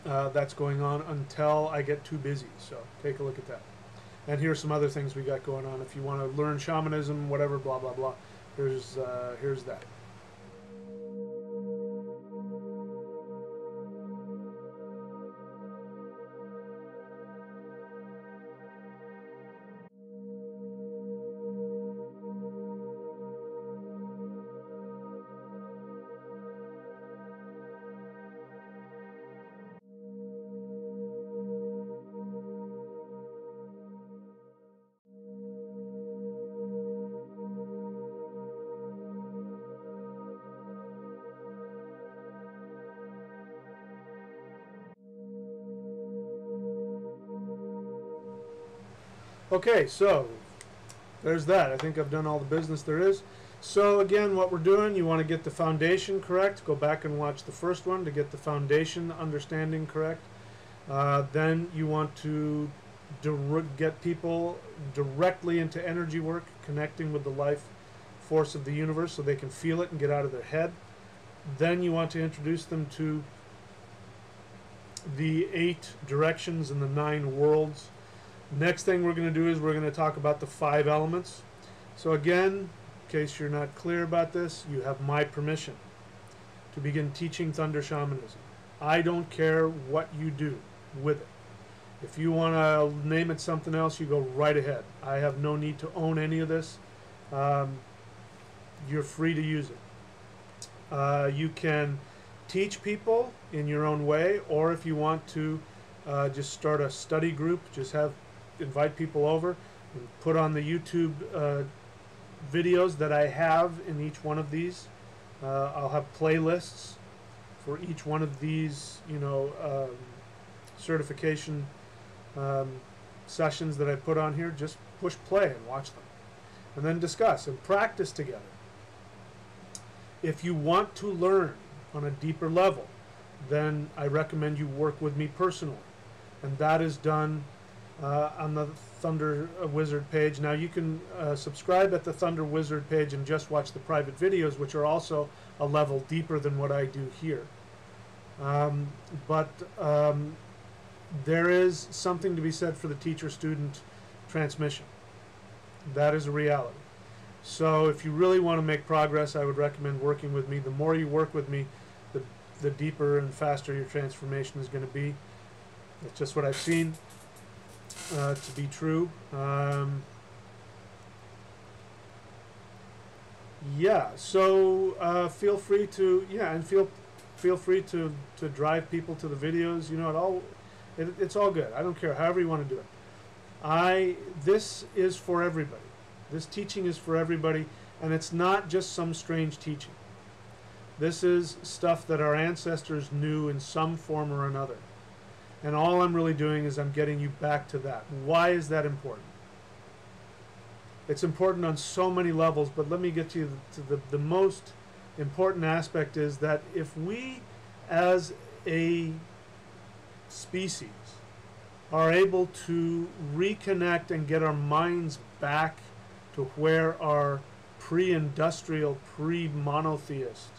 That's going on until I get too busy, so take a look at that. And here's some other things we got going on. If you want to learn shamanism, whatever, blah, blah, blah, here's that. Okay, so there's that. I think I've done all the business there is. So again, what we're doing, you want to get the foundation correct. Go back and watch the first one to get the foundation understanding correct. Then you want to get people directly into energy work, connecting with the life force of the universe so they can feel it and get out of their head. Then you want to introduce them to the 8 directions and the 9 worlds. Next thing we're going to do is we're going to talk about the 5 elements. So again, in case you're not clear about this, you have my permission to begin teaching Thunder Shamanism. I don't care what you do with it. If you want to name it something else, you go right ahead. I have no need to own any of this. You're free to use it. You can teach people in your own way, or if you want to just start a study group, just invite people over and put on the YouTube videos that I have in each one of these. I'll have playlists for each one of these, you know, certification sessions that I put on here. Just push play and watch them, and then discuss and practice together. If you want to learn on a deeper level, then I recommend you work with me personally, and that is done on the Thunder Wizard page. Now you can subscribe at the Thunder Wizard page and just watch the private videos, which are also a level deeper than what I do here. But there is something to be said for the teacher-student transmission. That is a reality. So if you really want to make progress, I would recommend working with me. The more you work with me, the deeper and faster your transformation is going to be. That's just what I've seen to be true. Yeah, so feel free to, yeah, and feel free to drive people to the videos. You know, it's all good. I don't care however you want to do it. This is for everybody. This teaching is for everybody, and it's not just some strange teaching. This is stuff that our ancestors knew in some form or another. And all I'm really doing is I'm getting you back to that. Why is that important? It's important on so many levels, but let me get to the most important aspect is that if we as a species are able to reconnect and get our minds back to where our pre-industrial, pre-monotheist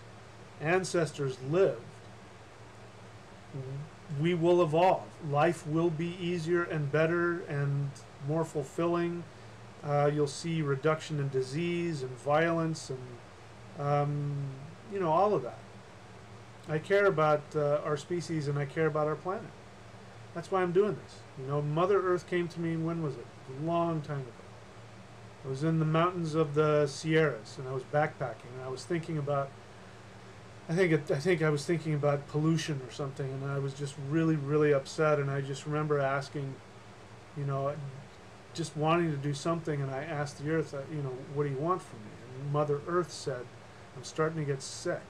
ancestors lived, we will evolve. Life will be easier and better and more fulfilling. You'll see reduction in disease and violence and you know, all of that. I care about our species and I care about our planet. That's why I'm doing this. You know, Mother Earth came to me, when was it? A long time ago. I was in the mountains of the Sierras and I was backpacking and I was thinking about, I think I was thinking about pollution or something, and I was just really, really upset, and I just remember asking, you know, just wanting to do something, and I asked the earth, you know, what do you want from me? And Mother Earth said, I'm starting to get sick.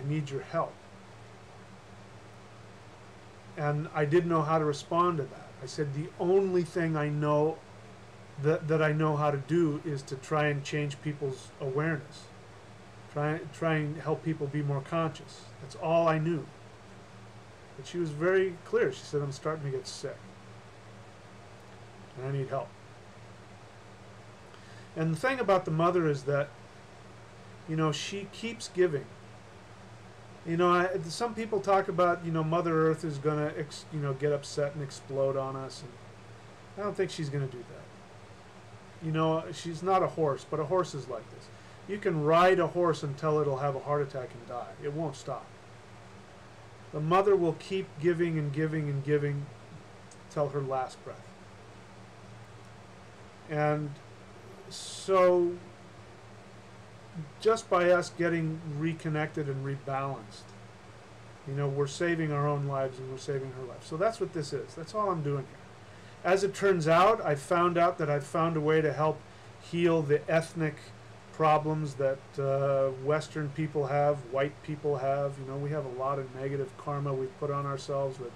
I need your help. And I didn't know how to respond to that. I said, the only thing I know that I know how to do is to try and change people's awareness. Try and help people be more conscious. That's all I knew. But she was very clear. She said, I'm starting to get sick. And I need help. And the thing about the mother is that, you know, she keeps giving. You know, some people talk about, you know, Mother Earth is going to, you know, get upset and explode on us. And I don't think she's going to do that. You know, she's not a horse, but a horse is like this. You can ride a horse until it'll have a heart attack and die. It won't stop. The mother will keep giving and giving and giving till her last breath. And so just by us getting reconnected and rebalanced, you know, we're saving our own lives and we're saving her life. So that's what this is. That's all I'm doing here. As it turns out, I've found out that I've found a way to help heal the ethnic problems that Western people have, white people have. You know, we have a lot of negative karma we've put on ourselves with,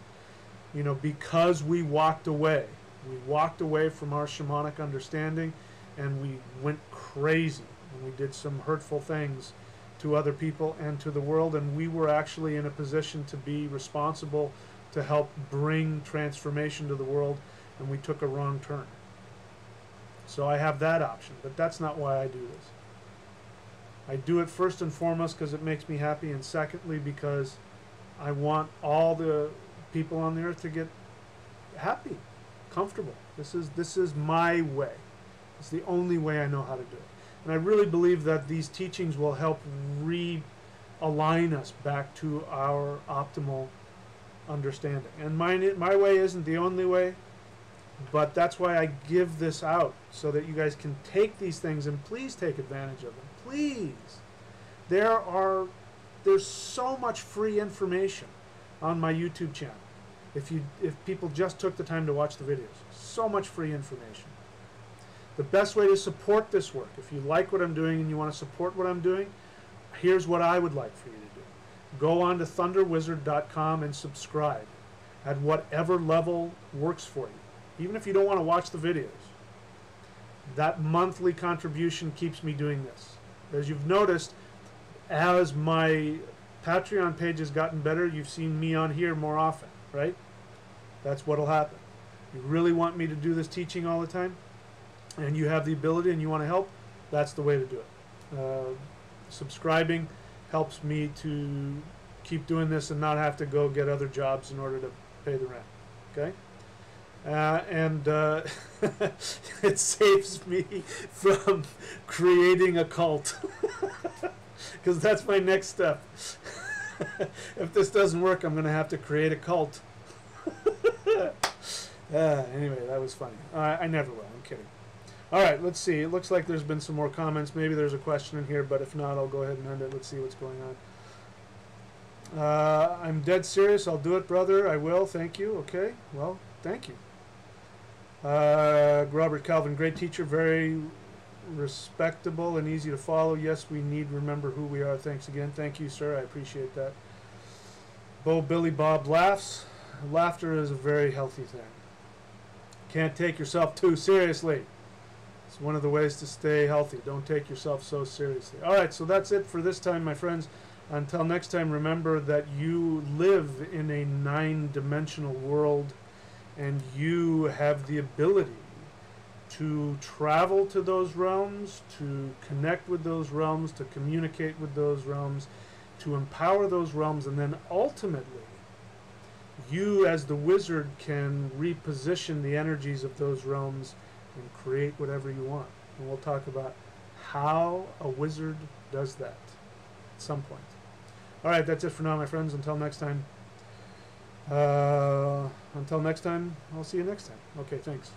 you know, because we walked away. We walked away from our shamanic understanding and we went crazy and we did some hurtful things to other people and to the world, and we were actually in a position to be responsible to help bring transformation to the world, and we took a wrong turn. So I have that option, but that's not why I do this. I do it first and foremost because it makes me happy, and secondly because I want all the people on the earth to get happy, comfortable. This is my way. It's the only way I know how to do it. And I really believe that these teachings will help realign us back to our optimal understanding. And my way isn't the only way, but that's why I give this out, so that you guys can take these things and please take advantage of them. Please. There's so much free information on my YouTube channel. If people just took the time to watch the videos, so much free information. The best way to support this work, if you like what I'm doing and you want to support what I'm doing, here's what I would like for you to do. Go on to thunderwizard.com and subscribe at whatever level works for you. Even if you don't want to watch the videos. That monthly contribution keeps me doing this. As you've noticed, as my Patreon page has gotten better, you've seen me on here more often, right? That's what'll happen. You really want me to do this teaching all the time, and you have the ability and you want to help, that's the way to do it. Subscribing helps me to keep doing this and not have to go get other jobs in order to pay the rent, okay? And it saves me from creating a cult, because that's my next step. If this doesn't work, I'm going to have to create a cult. Anyway, that was funny. I never will. I'm kidding. All right, let's see. It looks like there's been some more comments. Maybe there's a question in here, but if not, I'll go ahead and end it. Let's see what's going on. I'm dead serious. I'll do it, brother. I will. Thank you. Okay. Well, thank you. Robert Calvin, great teacher, very respectable and easy to follow. Yes, we need to remember who we are. Thanks again. Thank you, sir. I appreciate that. Bo Billy Bob laughs. Laughter is a very healthy thing. Can't take yourself too seriously. It's one of the ways to stay healthy. Don't take yourself so seriously. All right, so that's it for this time, my friends. Until next time, remember that you live in a 9-dimensional world, and you have the ability to travel to those realms, to connect with those realms, to communicate with those realms, to empower those realms, and then ultimately, you as the wizard can reposition the energies of those realms and create whatever you want. And we'll talk about how a wizard does that at some point. All right, that's it for now, my friends. Until next time. I'll see you next time. Okay, thanks.